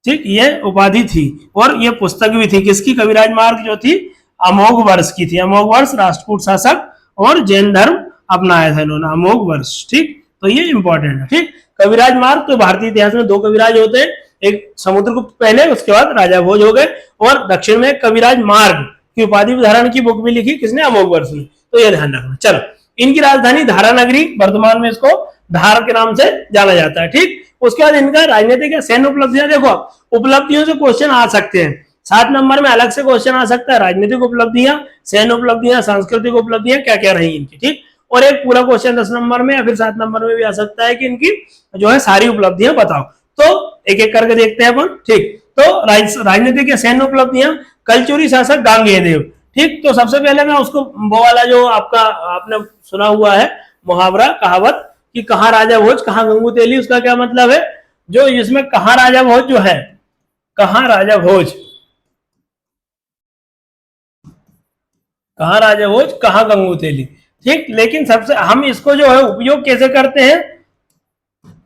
A: ठीक, ये उपाधि थी और ये पुस्तक भी थी। किसकी? कविराज मार्ग जो थी अमोघ वर्ष की थी। अमोघ वर्ष राष्ट्रकूट शासक और जैन धर्म अपनाया था इन्होंने, अमोघ वर्ष। ठीक, तो ये इंपॉर्टेंट है। ठीक, कविराज मार्ग, तो भारतीय इतिहास में 2 कविराज होते हैं, एक समुद्रगुप्त पहले, उसके बाद राजा भोज हो गए, और दक्षिण में कविराज मार्ग की उपाधि धारण की बुक भी लिखी किसने? अमोघ वर्ष ने। तो ये ध्यान रखना। चलो, इनकी राजधानी धारा नगरी, वर्तमान में इसको धार के नाम से जाना जाता है। ठीक, उसके बाद इनका राजनीतिक या सैन्य उपलब्धियां, देखो उपलब्धियों से क्वेश्चन आ सकते हैं, 7 नंबर में अलग से क्वेश्चन आ सकता है, राजनीतिक उपलब्धियां, सैन्य उपलब्धियां, सांस्कृतिक उपलब्धियां क्या क्या रही इनकी। ठीक, और एक पूरा क्वेश्चन 10 नंबर में या फिर 7 नंबर में भी आ सकता है कि इनकी जो है सारी उपलब्धियां बताओ। तो एक एक करके देखते हैं अपन। ठीक, तो राजनीतिक या सैन्य उपलब्धियां, कलचुरी शासक गांगेयदेव। ठीक, तो सबसे पहले मैं उसको वो वाला जो आपका आपने सुना हुआ है मुहावरा कहावत कि कहाँ राजा भोज कहाँ गंगू तेली, उसका क्या मतलब है? जो इसमें कहाँ राजा भोज जो है, कहाँ राजा भोज, कहाँ राजा भोज कहाँ गंगू तेली। ठीक, लेकिन सबसे हम इसको जो है उपयोग कैसे करते हैं?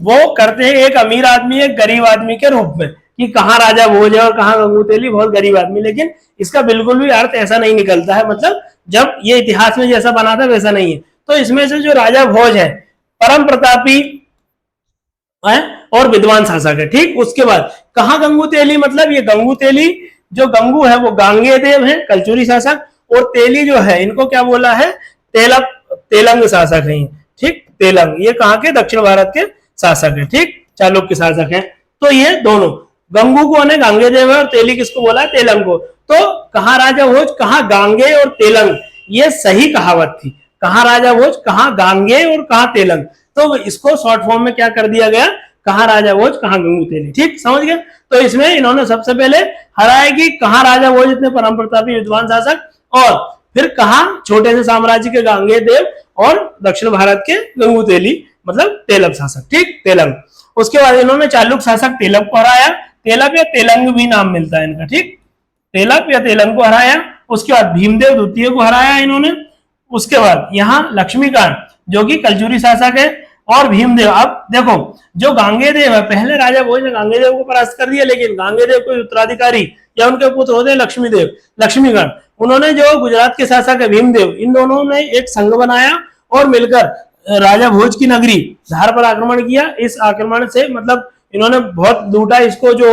A: वो करते हैं एक अमीर आदमी एक गरीब आदमी के रूप में, कि कहाँ राजा भोज है और कहाँ गंगू तेली, बहुत गरीब आदमी। लेकिन इसका बिल्कुल भी अर्थ ऐसा नहीं निकलता है, मतलब जब ये इतिहास में जैसा बना था वैसा नहीं है। तो इसमें से जो राजा भोज है परम प्रतापी है और विद्वान शासक है। ठीक, उसके बाद कहाँ गंगू तेली, मतलब ये गंगू तेली, जो गंगू है वो गांगे देव है कलचुरी शासक, और तेली जो है इनको क्या बोला है? तेलंग शासक है। ठीक, तेलंग, ये कहाँ के? दक्षिण भारत के शासक है। ठीक, चालुक्य शासक है। तो ये दोनों, गंगू को ने गांगे देव है और तेली किसको बोला है? तेलंग को। तो कहाँ राजा भोज कहाँ गांगे और तेलंग, ये सही कहावत थी। कहाँ राजा भोज कहाँ गांगे और कहाँ तेलंग, तो इसको शॉर्ट फॉर्म में क्या कर दिया गया? कहाँ राजा भोज कहाँ गंगू तेली। ठीक, समझ गए? तो इसमें इन्होंने सबसे पहले हराया कि कहाँ राजा भोज इतने परम प्रतापी विद्वान शासक, और फिर कहा छोटे से साम्राज्य के गांगे देव और दक्षिण भारत के गंगू तेली, मतलब तेलग शासक। ठीक, तेलंग। उसके बाद इन्होंने चालुक्य शासक तेलग को हराया, तेलग या तेलंग भी नाम मिलता है इनका। ठीक, तेलग या तेलंग को हराया। उसके बाद भीमदेव द्वितीय को हराया इन्होंने। उसके बाद यहाँ लक्ष्मीकांत जो कि कलचुरी शासक है, और भीमदेव। अब देखो, जो गांगेदेव है, पहले राजा भोज ने गांगेदेव को परास्त कर दिया, लेकिन गांगेदेव को उत्तराधिकारी या उनके पुत्र होते हैं लक्ष्मीकांत, उन्होंने जो गुजरात के शासक है भीमदेव, इन दोनों ने एक संघ बनाया और मिलकर राजा भोज की नगरी धार पर आक्रमण किया। इस आक्रमण से मतलब इन्होंने बहुत लूटा इसको, जो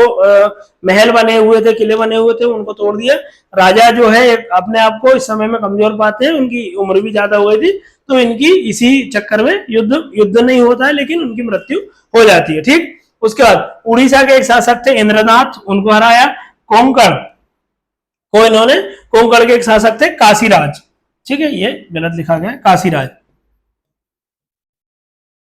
A: महल बने हुए थे, किले बने हुए थे, उनको तोड़ दिया। राजा जो है अपने आप को इस समय में कमजोर पाते हैं, उनकी उम्र भी ज्यादा हो गई थी, तो इनकी इसी चक्कर में युद्ध नहीं होता है, लेकिन उनकी मृत्यु हो जाती है। ठीक, उसके बाद उड़ीसा के एक शासक थे इंद्रनाथ, उनको हराया। कोंकण को इन्होंने, कोंकण के एक शासक थे काशीराज। ठीक है, ये गलत लिखा गया, काशीराज।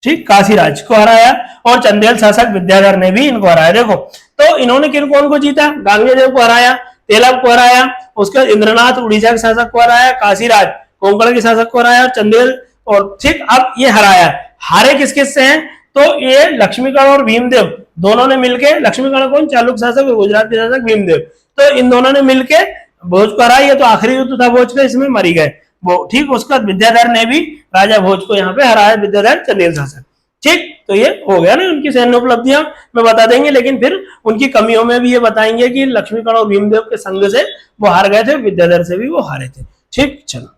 A: ठीक, काशीराज को हराया और चंदेल शासक विद्याधर ने भी इनको हराया। देखो तो इन्होंने किन कौन को जीता, गांगेयदेव को हराया, तेलव को हराया, उसके बाद इंद्रनाथ उड़ीसा के शासक को हराया, काशीराज कोंकण के शासक को हराया, चंदेल और ठीक अब ये हराया। हारे किस किस से हैं, तो ये लक्ष्मीगढ़ और भीमदेव दोनों ने मिलकर, लक्ष्मीगढ़ कौन, चालुक्य शासक और गुजरात के शासक भीमदेव, तो इन दोनों ने मिलकर भोज को हराया। ये तो आखिरी युद्ध था भोज का, इसमें मरी गए वो। ठीक, उसके बाद विद्याधर ने भी राजा भोज को यहाँ पे हराया, विद्याधर चंदेल शासक। ठीक, तो ये हो गया ना उनकी सैन्य उपलब्धियां में बता देंगे, लेकिन फिर उनकी कमियों में भी ये बताएंगे कि लक्ष्मीगढ़ और भीमदेव के संग से वो हार गए थे, विद्याधर से भी वो हारे थे। ठीक, चलो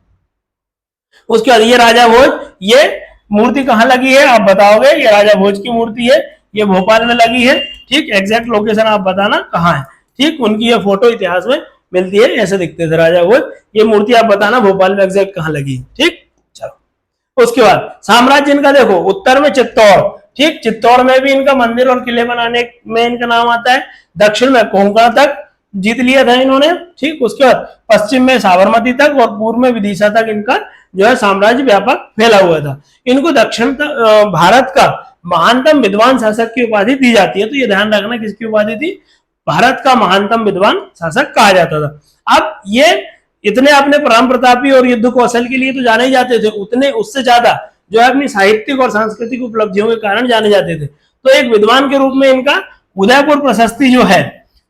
A: उसके बाद ये राजा भोज, ये मूर्ति कहाँ लगी है आप बताओगे, ये राजा भोज की मूर्ति है, ये भोपाल में लगी है। ठीक, एग्जैक्ट लोकेशन आप बताना कहाँ है। ठीक, उनकी ये फोटो इतिहास में मिलती है, ऐसे दिखते थे राजा भोज। ये मूर्ति आप बताना भोपाल में एग्जैक्ट कहाँ लगी है। ठीक, चलो उसके बाद साम्राज्य इनका देखो, उत्तर में चित्तौड़, ठीक, चित्तौड़ में भी इनका मंदिर और किले बनाने में इनका नाम आता है। दक्षिण में कोंकण तक जीत लिया था इन्होंने। ठीक, उसके बाद पश्चिम में साबरमती तक और पूर्व में विदिशा तक इनका जो है साम्राज्य व्यापक फैला हुआ था। इनको दक्षिण भारत का महानतम विद्वान शासक की उपाधि दी जाती है, तो ये ध्यान रखना किसकी उपाधि थी, भारत का महानतम विद्वान शासक कहा जाता था। अब ये इतने अपने परम प्रतापी और युद्ध कौशल के लिए तो जाने ही जाते थे, उतने उससे ज्यादा जो है अपनी साहित्यिक और सांस्कृतिक उपलब्धियों के कारण जाने जाते थे। तो एक विद्वान के रूप में इनका उदयपुर प्रशस्ति जो है,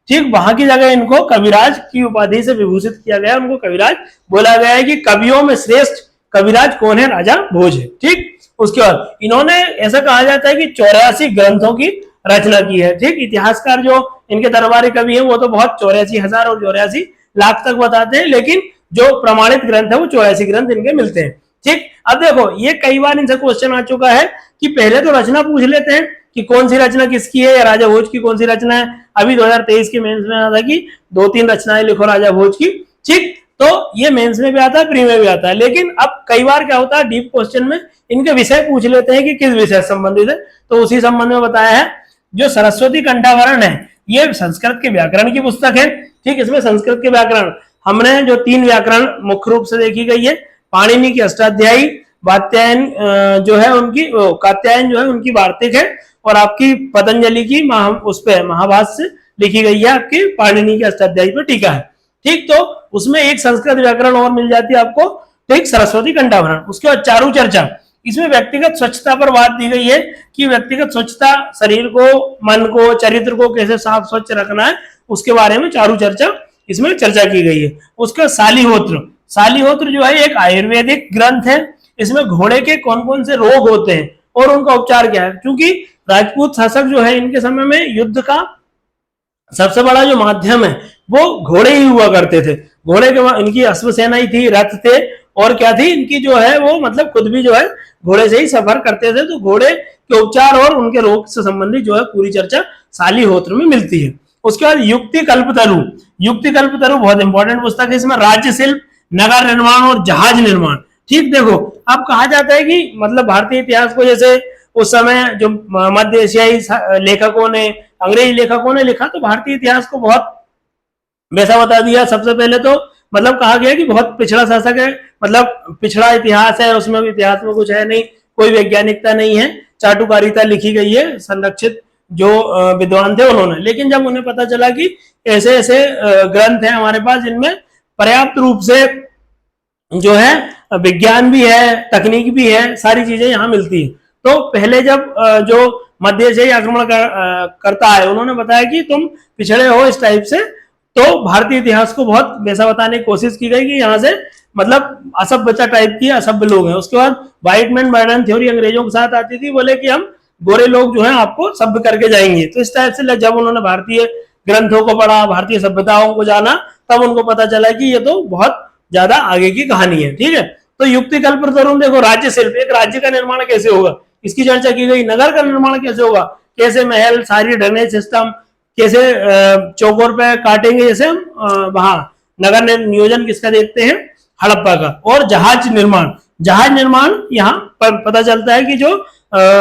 A: ठीक, वहां की जगह इनको कविराज की उपाधि से विभूषित किया गया। उनको कविराज बोला गया है कि कवियों में श्रेष्ठ कविराज कौन है, राजा भोज है। ठीक, उसके बाद इन्होंने ऐसा कहा जाता है कि 84 ग्रंथों की रचना की है। ठीक, इतिहासकार जो इनके दरबारी कवि हैं वो तो बहुत 84,000 और 84 लाख तक बताते हैं, लेकिन जो प्रमाणित ग्रंथ है वो 84 ग्रंथ इनके मिलते हैं। ठीक, अब देखो ये कई बार इनसे क्वेश्चन आ चुका है कि पहले तो रचना पूछ लेते हैं कि कौन सी रचना किसकी है, या राजा भोज की कौन सी रचना है। अभी 2023 के मेंस में आता कि 2-3 रचनाएं लिखो राजा भोज की। ठीक, तो ये मेंस में भी आता है, प्री में भी आता है, लेकिन अब कई बार क्या होता है डीप क्वेश्चन में इनके विषय पूछ लेते हैं कि किस विषय से संबंधित है, तो उसी संबंध में बताया है। जो सरस्वती कंठाभरण है ये संस्कृत के व्याकरण की पुस्तक है। ठीक, इसमें संस्कृत के व्याकरण हमने जो 3 व्याकरण मुख्य रूप से देखी गई है, पाणिनि की अष्टाध्यायी, वात्यायन जो है उनकी, कात्यायन जो है उनकी वार्तिक है, और आपकी पतंजलि की उस पे महाभाष्य लिखी गई है, आपकी पाणिनि की अष्टाध्यायी पे टीका है। ठीक, तो उसमें एक संस्कृत व्याकरण और मिल जाती है आपको, ठीक, सरस्वती कंठाभरण। उसके बाद चारु चर्चा, इसमें व्यक्तिगत स्वच्छता पर बात दी गई है कि व्यक्तिगत स्वच्छता, शरीर को, मन को, चरित्र को कैसे साफ स्वच्छ रखना है, उसके बारे में चारु चर्चा इसमें चर्चा की गई है। उसका शालिहोत्र, शालिहोत्र जो है एक आयुर्वेदिक ग्रंथ है। इसमें घोड़े के कौन कौन से रोग होते हैं और उनका उपचार क्या है, क्योंकि राजपूत शासक जो है इनके समय में युद्ध का सबसे बड़ा जो माध्यम है वो घोड़े ही हुआ करते थे। घोड़े के इनकी अश्व सेनाएं थी, रथ थे, और क्या थी इनकी जो है वो मतलब खुद भी जो है घोड़े से ही सफर करते थे। तो घोड़े के उपचार और उनके रोग से संबंधित जो है पूरी चर्चा शालिहोत्र में मिलती है। उसके बाद युक्ति कल्पतरु, युक्ति कल्पतरु बहुत इंपॉर्टेंट पुस्तक है। इसमें राज्य शिल्प, नगर निर्माण और जहाज निर्माण। ठीक, देखो अब कहा जाता है कि मतलब भारतीय इतिहास को जैसे उस समय जो मध्य एशियाई लेखकों ने, अंग्रेजी लेखकों ने लिखा, तो भारतीय इतिहास को बहुत वैसा बता दिया। सबसे पहले तो मतलब कहा गया कि बहुत पिछड़ा शासक है, मतलब पिछड़ा इतिहास है, उसमें इतिहास में कुछ है नहीं, कोई वैज्ञानिकता नहीं है, चाटुकारिता लिखी गई है, संरक्षित जो विद्वान थे उन्होंने। लेकिन जब उन्हें पता चला कि ऐसे ऐसे ग्रंथ हैं हमारे पास जिनमें पर्याप्त रूप से जो है विज्ञान भी है, तकनीक भी है, सारी चीजें यहाँ मिलती है, तो पहले जब जो मध्य एशियाई आक्रमण करता है उन्होंने बताया कि तुम पिछड़े हो इस टाइप से, तो भारतीय इतिहास को बहुत वैसा बताने की कोशिश की गई कि यहाँ से मतलब असभ्यता टाइप की असभ्य लोग हैं। उसके बाद व्हाइट मैन बर्डन थ्योरी अंग्रेजों के साथ आती थी, बोले कि हम गोरे लोग जो है आपको सभ्य करके जाएंगे। तो इस टाइप से जब उन्होंने भारतीय ग्रंथों को पढ़ा, भारतीय सभ्यताओं को जाना, तब उनको पता चला कि ये तो बहुत ज्यादा आगे की कहानी है। ठीक है, तो युक्ति कल्पतरु देखो, राज्य शिल्प, एक राज्य का निर्माण कैसे होगा इसकी चर्चा की गई। नगर का निर्माण कैसे होगा, कैसे महल, सारी ड्रेनेज सिस्टम, कैसे चौकोर पे काटेंगे, जैसे हम वहां नगर नियोजन किसका देखते हैं, हड़प्पा का। और जहाज निर्माण, जहाज निर्माण यहाँ पर पता चलता है कि जो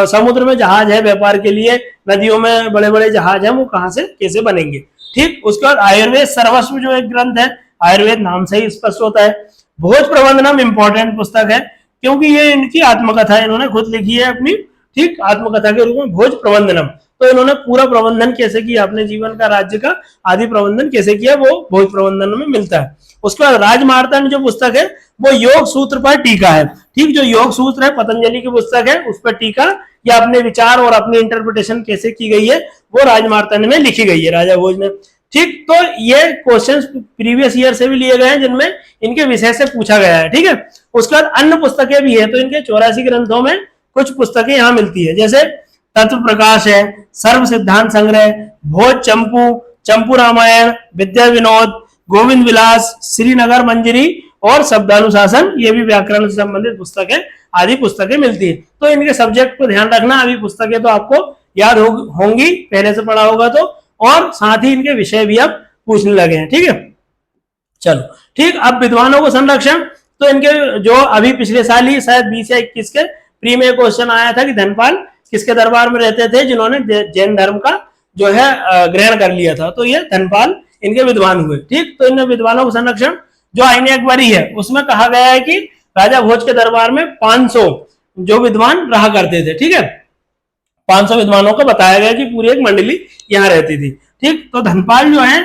A: समुद्र में जहाज है व्यापार के लिए, नदियों में बड़े बड़े जहाज हैं, वो कहां से कैसे बनेंगे। ठीक, उसके बाद आयुर्वेद सर्वस्व जो एक ग्रंथ है, आयुर्वेद नाम से ही स्पष्ट होता है। भोज प्रबंधनम इंपॉर्टेंट पुस्तक है क्योंकि ये इनकी आत्मकथा है, इन्होंने खुद लिखी है अपनी ठीक, आत्मकथा के रूप में भोज प्रबंधनम। तो इन्होंने पूरा प्रबंधन कैसे किया अपने जीवन का, राज्य का आदि प्रबंधन कैसे किया, वो भोज प्रबंधन में मिलता है। उसके बाद राजमार्तांड जो पुस्तक है वो योग सूत्र पर टीका है। ठीक, जो योग सूत्र है पतंजलि की पुस्तक है, उस पर टीका या अपने विचार और अपनी इंटरप्रिटेशन कैसे की गई है वो राजमार्तांड में लिखी गई है राजा भोज ने। ठीक, तो ये क्वेश्चंस प्रीवियस ईयर से भी लिए गए हैं जिनमें इनके विषय से पूछा गया है। ठीक है, उसके बाद अन्य पुस्तकें भी है, तो इनके 84 ग्रंथों में कुछ पुस्तकें यहाँ मिलती है, जैसे तत्व प्रकाश है, सर्व सिद्धांत संग्रह, भोज चंपू, चंपू रामायण, विद्या विनोद, गोविंद विलास, श्रीनगर मंजरी और शब्दानुशासन, ये भी व्याकरण से संबंधित पुस्तक है, आदि पुस्तकें मिलती है। तो इनके सब्जेक्ट को ध्यान रखना, अभी पुस्तकें तो आपको याद होंगी, पहले से पढ़ा होगा तो, और साथ ही इनके विषय भी अब पूछने लगे हैं। ठीक है, चलो ठीक। अब विद्वानों को संरक्षण, तो इनके जो अभी पिछले साल ही शायद 20 या 21 के प्री में क्वेश्चन आया था कि धनपाल किसके दरबार में रहते थे जिन्होंने जैन धर्म का जो है ग्रहण कर लिया था, तो ये धनपाल इनके विद्वान हुए। ठीक, तो इन विद्वानों को संरक्षण जो आईने अकबरी है उसमें कहा गया है कि राजा भोज के दरबार में 500 जो विद्वान रहा करते थे। ठीक है, 500 विद्वानों को बताया गया कि पूरी एक मंडली यहाँ रहती थी। ठीक, तो धनपाल जो है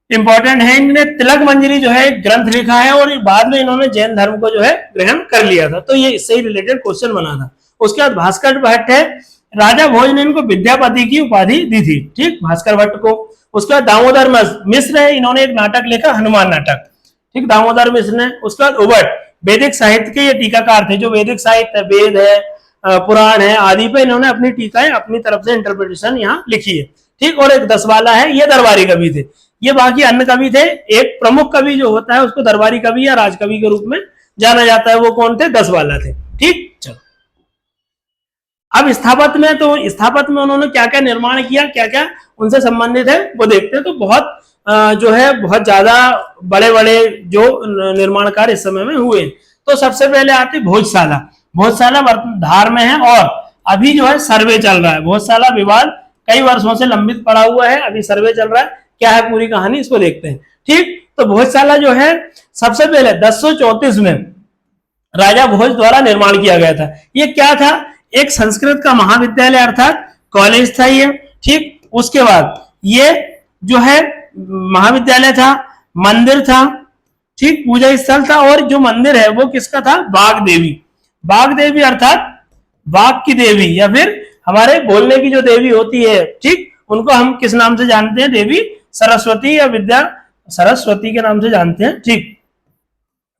A: इंपॉर्टेंट है, इन्होंने तिलक मंजरी जो है ग्रंथ लिखा है और बाद में इन्होंने जैन धर्म को जो है ग्रहण कर लिया था, तो ये इससे ही रिलेटेड क्वेश्चन बना था। उसके बाद भास्कर भट्ट है, राजा भोज ने इनको विद्यापति की उपाधि दी थी। ठीक, भास्कर भट्ट को। उसके बाद दामोदर मिश्र है, इन्होंने एक नाटक लिखा हनुमान नाटक। ठीक, दामोदर मिश्र ने। उसके बाद उबट वैदिक साहित्य के ये टीकाकार थे, जो वैदिक साहित्य वेद है, पुराण है आदि पे इन्होंने अपनी टीकाएं अपनी तरफ से इंटरप्रिटेशन यहाँ लिखी है। ठीक, और एक दसवाला है, ये दरबारी कवि थे, ये बाकी अन्य कवि थे। एक प्रमुख कवि जो होता है उसको दरबारी कवि या राजकवि के रूप में जाना जाता है, वो कौन थे, दसवाला थे। ठीक, चलो अब स्थापत्य में, तो स्थापत्य में उन्होंने क्या क्या निर्माण किया, क्या क्या उनसे संबंधित है वो देखते हैं। तो बहुत जो है बहुत ज्यादा बड़े बड़े जो निर्माण कार्य इस समय में हुए। तो सबसे पहले आती भोजशाला। भोजशाला धार में है और अभी जो है सर्वे चल रहा है। भोजशाला विवाद कई वर्षों से लंबित पड़ा हुआ है, अभी सर्वे चल रहा है, क्या है पूरी कहानी इसको देखते हैं। ठीक, तो भोजशाला जो है सबसे पहले 1034 में राजा भोज द्वारा निर्माण किया गया था। ये क्या था, एक संस्कृत का महाविद्यालय अर्थात कॉलेज था ये। ठीक, उसके बाद ये जो है महाविद्यालय था, मंदिर था, ठीक, पूजा स्थल था, और जो मंदिर है वो किसका था, बाघ देवी। बाघ देवी अर्थात बाघ की देवी, या फिर हमारे बोलने की जो देवी होती है, ठीक, उनको हम किस नाम से जानते हैं, देवी सरस्वती या विद्या सरस्वती के नाम से जानते हैं। ठीक,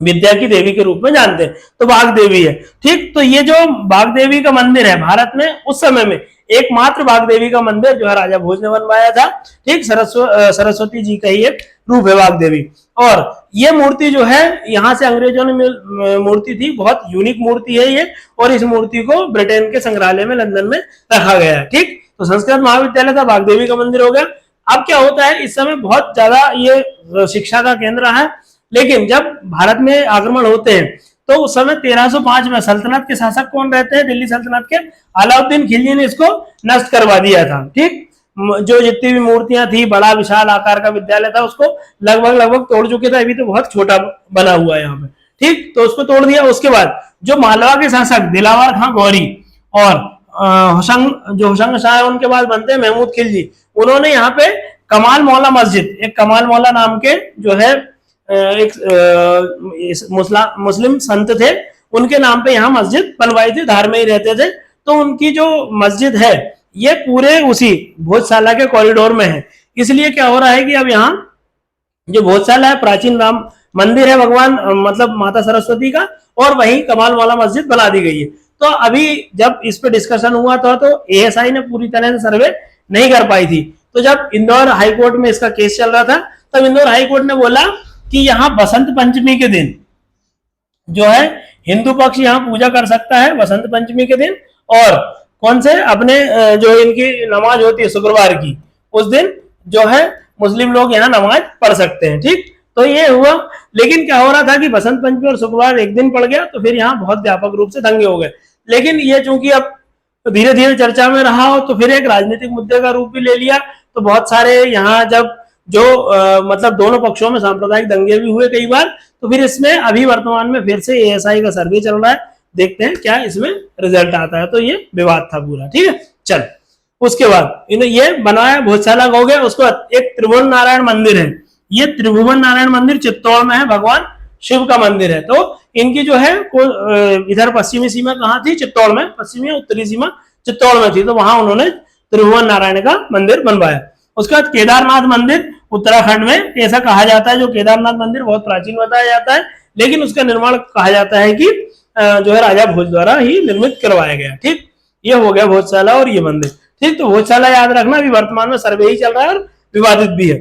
A: विद्या की देवी के रूप में जानते हैं, तो बाघ देवी है। ठीक, तो ये जो बाघ देवी का मंदिर है भारत में उस समय में एकमात्र बाघ देवी का मंदिर जो है राजा भोज ने बनवाया था। ठीक, सरस्वती जी का ही एक रूप है बाघ देवी। और ये मूर्ति जो है यहाँ से अंग्रेजों ने मूर्ति थी, बहुत यूनिक मूर्ति है ये, और इस मूर्ति को ब्रिटेन के संग्रहालय में लंदन में रखा गया है। ठीक, तो संस्कृत महाविद्यालय था, बाघ देवी का मंदिर हो गया। अब क्या होता है, इस समय बहुत ज्यादा ये शिक्षा का केंद्र है, लेकिन जब भारत में आक्रमण होते हैं तो उस समय 1305 में सल्तनत के शासक कौन रहते हैं, दिल्ली सल्तनत के अलाउद्दीन खिलजी ने इसको नष्ट करवा दिया था। ठीक, जो जितनी भी मूर्तियां थी, बड़ा विशाल आकार का विद्यालय था, उसको लगभग तोड़ चुके थे, अभी तो बहुत छोटा बना हुआ है यहाँ पे। ठीक, तो उसको तोड़ दिया। उसके बाद जो मालवा के शासक दिलावर खां गौरी और होशंग शाह उनके बाद बनते हैं महमूद खिलजी, उन्होंने यहाँ पे कमाल मौला मस्जिद, एक कमाल मौला नाम के जो है एक मुस्लिम संत थे, उनके नाम पे यहाँ मस्जिद बनवाई थी, धार में ही रहते थे। तो उनकी जो मस्जिद है ये पूरे उसी भोजशाला के कॉरिडोर में है। इसलिए क्या हो रहा है कि अब यहाँ जो भोजशाला है प्राचीन राम मंदिर है भगवान मतलब माता सरस्वती का, और वहीं कमाल मौला मस्जिद बना दी गई है। तो अभी जब इस पे डिस्कशन हुआ था तो एएसआई ने पूरी तरह से सर्वे नहीं कर पाई थी। तो जब इंदौर हाईकोर्ट में इसका केस चल रहा था तब इंदौर हाईकोर्ट ने बोला कि यहाँ बसंत पंचमी के दिन जो है हिंदू पक्ष यहाँ पूजा कर सकता है बसंत पंचमी के दिन, और कौन से अपने जो इनकी नमाज होती है शुक्रवार की, उस दिन जो है मुस्लिम लोग यहाँ नमाज पढ़ सकते हैं। ठीक, तो ये हुआ। लेकिन क्या हो रहा था कि बसंत पंचमी और शुक्रवार एक दिन पड़ गया, तो फिर यहाँ बहुत व्यापक रूप से दंगे हो गए। लेकिन ये चूंकि अब धीरे धीरे चर्चा में रहा हो तो फिर एक राजनीतिक मुद्दे का रूप भी ले लिया। तो बहुत सारे यहाँ जब जो मतलब दोनों पक्षों में सांप्रदायिक दंगे भी हुए कई बार, तो फिर इसमें अभी वर्तमान में फिर से एएसआई का सर्वे चल रहा है, देखते हैं क्या इसमें रिजल्ट आता है। तो ये विवाद था पूरा, ठीक है। चल उसके बाद इन्हें ये बनाया, भोजशाला हो गया। उसके बाद एक त्रिभुवन नारायण मंदिर है। ये त्रिभुवन नारायण मंदिर चित्तौड़ में है, भगवान शिव का मंदिर है। तो इनकी जो है इधर पश्चिमी सीमा कहाँ थी? चित्तौड़ में। पश्चिमी उत्तरी सीमा चित्तौड़ में थी, तो वहां उन्होंने त्रिभुवन नारायण का मंदिर बनवाया। उसके बाद केदारनाथ मंदिर उत्तराखंड में, ऐसा कहा जाता है जो केदारनाथ मंदिर बहुत प्राचीन बताया जाता है, लेकिन उसका निर्माण कहा जाता है कि जो है राजा भोज द्वारा ही निर्मित करवाया गया। ठीक, ये हो गया भोजशाला और ये मंदिर। ठीक, तो भोजशाला याद रखना, अभी वर्तमान में सर्वे ही चल रहा है और विवादित भी है।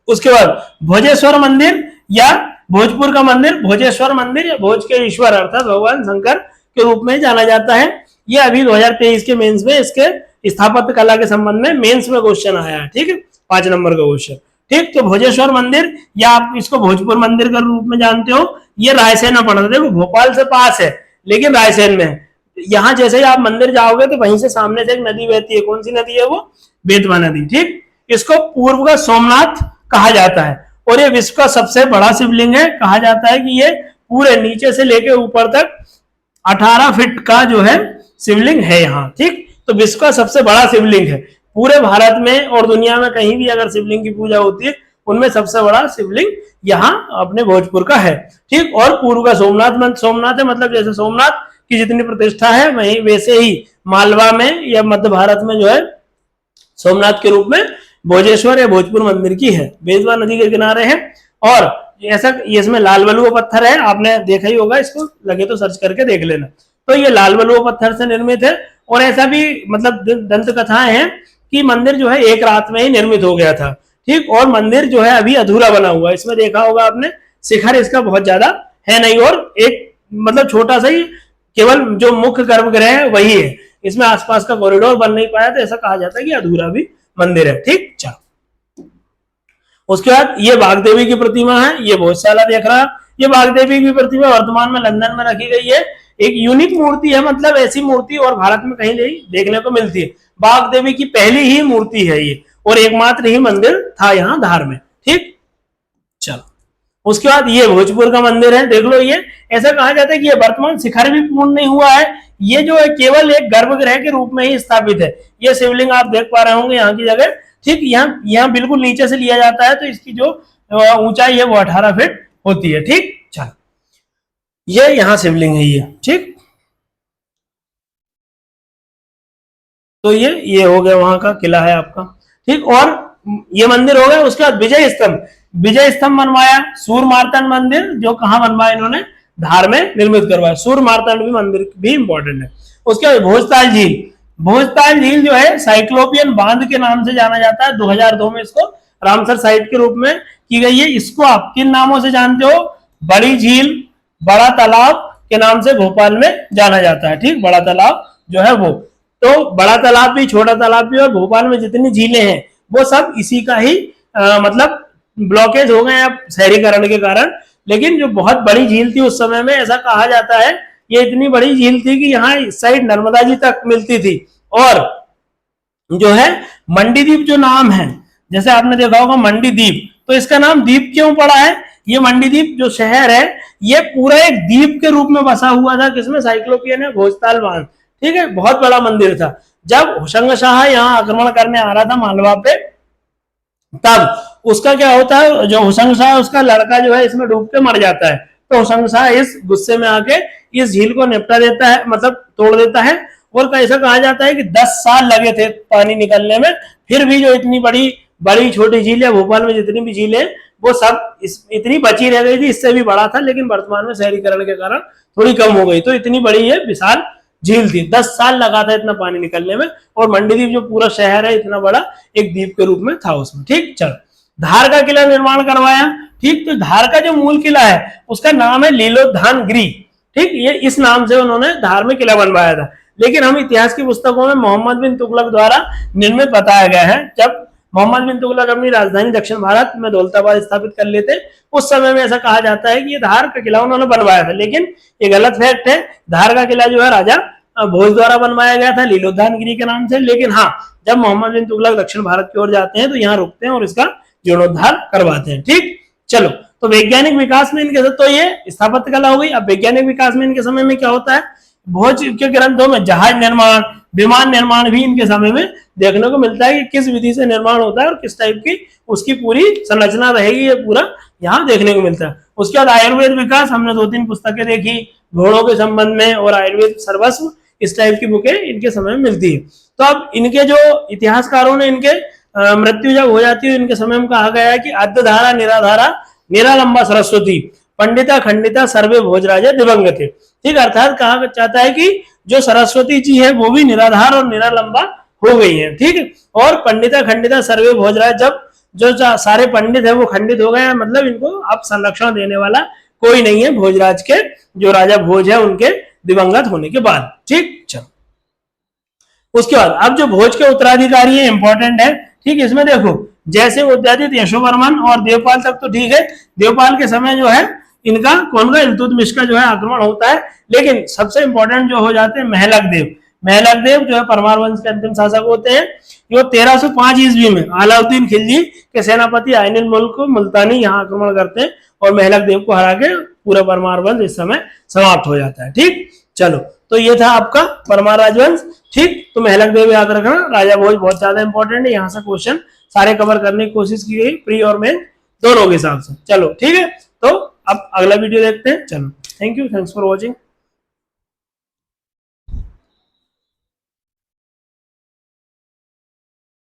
A: उसके बाद भोजेश्वर मंदिर या भोजपुर का मंदिर, भोजेश्वर मंदिर या भोज के ईश्वर अर्थात भगवान शंकर के रूप में जाना जाता है। ये अभी 2023 के मेंस में इसके स्थापत्य कला के संबंध में मेंस में क्वेश्चन आया है। ठीक है, 5 नंबर का क्वेश्चन। ठीक, तो भोजेश्वर मंदिर या आप इसको भोजपुर मंदिर के रूप में जानते हो, ये रायसेन में पड़ता है। देखो भोपाल से पास है लेकिन रायसेन में है। यहाँ जैसे ही आप मंदिर जाओगे तो वहीं से सामने से एक नदी बहती है। कौन सी नदी है वो? बेतवा नदी। ठीक, इसको पूर्व का सोमनाथ कहा जाता है और ये विश्व का सबसे बड़ा शिवलिंग है। कहा जाता है कि ये पूरे नीचे से लेके ऊपर तक 18 फीट का जो है शिवलिंग है यहाँ। ठीक, तो विश्व का सबसे बड़ा शिवलिंग है पूरे भारत में और दुनिया में। कहीं भी अगर शिवलिंग की पूजा होती है उनमें सबसे बड़ा शिवलिंग यहाँ अपने भोजपुर का है। ठीक, और पूर्व का सोमनाथ है, मतलब जैसे सोमनाथ की जितनी प्रतिष्ठा है वही वैसे ही मालवा में या मध्य भारत में जो है सोमनाथ के रूप में भोजेश्वर या भोजपुर मंदिर की है। बेतवा नदी के किनारे है और ऐसा इसमें लाल बलुआ पत्थर है, आपने देखा ही होगा, इसको लगे तो सर्च करके देख लेना। तो ये लाल बलुआ पत्थर से निर्मित है और ऐसा भी मतलब दंत कथाएं हैं कि मंदिर जो है एक रात में ही निर्मित हो गया था। ठीक, और मंदिर जो है अभी अधूरा बना हुआ है। इसमें देखा होगा आपने, शिखर इसका बहुत ज्यादा है नहीं और एक मतलब छोटा सा ही केवल जो मुख्य गर्भगृह है वही है। इसमें आसपास का कॉरिडोर बन नहीं पाया, तो ऐसा कहा जाता है कि अधूरा भी मंदिर है। ठीक, चलो उसके बाद ये बागदेवी की प्रतिमा है। ये भोजशाला देख रहा है। ये बागदेवी की प्रतिमा वर्तमान में लंदन में रखी गई है। एक यूनिक मूर्ति है, मतलब ऐसी मूर्ति और भारत में कहीं नहीं देखने को मिलती है। बागदेवी की पहली ही मूर्ति है ये और एकमात्र ही मंदिर था यहाँ धार में। ठीक, चलो उसके बाद ये भोजपुर का मंदिर है, देख लो। ये ऐसा कहा जाता है कि ये वर्तमान शिखर भी पूर्ण नहीं हुआ है। ये जो है केवल एक गर्भगृह के रूप में ही स्थापित है। ये शिवलिंग आप देख पा रहे होंगे यहाँ की जगह। ठीक, यहाँ बिल्कुल नीचे से लिया जाता है, तो इसकी जो ऊंचाई है वो 18 फीट होती है। ठीक, चलो ये यहाँ शिवलिंग है ये। ठीक, तो ये हो गया वहां का किला है आपका। ठीक, और ये मंदिर हो गया। उसके बाद विजय स्तंभ बनवाया। सूर्य मार्तंड मंदिर जो कहाँ बनवाया इन्होंने? धार में निर्मित करवाया। सूर्य मार्तंड भी मंदिर भी इंपॉर्टेंट है। उसके बाद भोजताल झील जो है साइक्लोपियन बांध के नाम से जाना जाता है। 2002 में इसको रामसर साइट के रूप में की गई है। इसको आप किन नामों से जानते हो? बड़ी झील, बड़ा तालाब के नाम से भोपाल में जाना जाता है। ठीक, बड़ा तालाब जो है वो, तो बड़ा तालाब भी, छोटा तालाब भी, और भोपाल में जितनी झीलें हैं वो सब इसी का ही मतलब ब्लॉकेज हो गए अब शहरीकरण के कारण। लेकिन जो बहुत बड़ी झील थी उस समय में, ऐसा कहा जाता है ये इतनी बड़ी झील थी कि यहाँ इस साइड नर्मदा जी तक मिलती थी। और जो है मंडीदीप जो नाम है, जैसे आपने देखा होगा मंडीदीप, तो इसका नाम दीप क्यों पड़ा है? ये मंडीदीप जो शहर है ये पूरा एक द्वीप के रूप में बसा हुआ था। किसमें? साइक्लोपियन है भोजताल बांध। ठीक है, बहुत बड़ा मंदिर था। जब होशंग शाह यहाँ आक्रमण करने आ रहा था मालवा पे, तब उसका क्या होता है, जो होशंग शाह उसका लड़का जो है इसमें डूब के मर जाता है। तो होशंग शाह इस गुस्से में आके इस झील को निपटा देता है, मतलब तोड़ देता है। और ऐसा कहा जाता है कि 10 साल लगे थे पानी निकलने में, फिर भी जो इतनी बड़ी छोटी झील है भोपाल में जितनी भी झील है वो सब इतनी बची रह गई थी। इससे भी बड़ा था, लेकिन वर्तमान में शहरीकरण के कारण थोड़ी कम हो गई। तो इतनी बड़ी ये विशाल झील थी। 10 साल लगा था इतना पानी निकलने में, और मंडीदीप जो पूरा शहर है इतना बड़ा एक द्वीप के रूप में था उसमें। ठीक, चलो धार का किला निर्माण करवाया। ठीक, तो धार का जो मूल किला है उसका नाम है लीलोद्धान गिरी। ठीक, ये इस नाम से उन्होंने धार में किला बनवाया था। लेकिन हम इतिहास की पुस्तकों में मोहम्मद बिन तुगलक द्वारा निर्मित बताया गया है। जब मोहम्मद बिन तुगलक अपनी राजधानी दक्षिण भारत में दौलताबाद स्थापित कर लेते, उस समय में ऐसा कहा जाता है कि ये धार का किला उन्होंने बनवाया था। लेकिन ये गलत फैक्ट है। धार का किला जो है राजा भोज द्वारा बनवाया गया था लीलोद्धान गिरी के नाम से। लेकिन हाँ, जब मोहम्मद बिन तुगलक दक्षिण भारत की ओर जाते हैं तो यहाँ रुकते हैं और इसका जीर्णोद्धार करवाते हैं। ठीक, चलो तो वैज्ञानिक विकास में इनके, तो ये स्थापत्य कला हो गई। अब वैज्ञानिक विकास में इनके समय में क्या होता है, भोज के ग्रंथों में जहाज निर्माण, विमान निर्माण भी इनके समय में देखने को मिलता है कि किस विधि से निर्माण होता है और किस टाइप की उसकी पूरी संरचना रहेगी, ये पूरा यहाँ देखने को मिलता है। उसके बाद आयुर्वेद विकास, हमने 2-3 पुस्तकें देखी घोड़ों के संबंध में और आयुर्वेद सर्वस्व, इस टाइप की बुकें इनके समय में मिलती है। तो अब इनके जो इतिहासकारों ने इनके मृत्यु जब हो जाती है इनके समय में कहा गया है कि अद्यधारा निराधारा निरालंबा सरस्वती पंडिता खंडिता सर्वे भोजराजे दिवंगते। ठीक, अर्थात कहा चाहता है कि जो सरस्वती जी है वो भी निराधार और निरालंबा हो गई है। ठीक, और पंडिता खंडिता सर्वे भोजराज, जब जो सारे पंडित है वो खंडित हो गए हैं, मतलब इनको अब संरक्षण देने वाला कोई नहीं है भोजराज के, जो राजा भोज है उनके दिवंगत होने के बाद। ठीक, चलो उसके बाद अब जो भोज के उत्तराधिकारी है इंपॉर्टेंट है। ठीक, इसमें देखो जैसे उदयादित यशोवर्मन और देवपाल तक तो ठीक है, देवपाल के समय जो है इनका कौन का, इल्तुतमिश का जो है आक्रमण होता है, लेकिन सबसे इंपॉर्टेंट जो हो जाते हैं महलक देव। महलक देव जो है परमार वंश के अंतिम शासक होते हैं। ये 1305 ईस्वी में अलाउद्दीन खिलजी के सेनापति आइनुल मुल्क मुल्तानी यहाँ आक्रमण करते हैं और महलक देव को हरा के पूरा परमार वंश इस समय समाप्त हो जाता है। ठीक, चलो तो ये था आपका परमार राजवंश। ठीक, तो महलक देव याद रखना, राजा भोज बहुत ज्यादा इंपॉर्टेंट है, यहाँ से क्वेश्चन सारे कवर करने की कोशिश की गई प्री और मेन दोनों के हिसाब से। चलो ठीक है, तो अब अगला वीडियो देखते हैं। चलो, thank you, thanks for watching.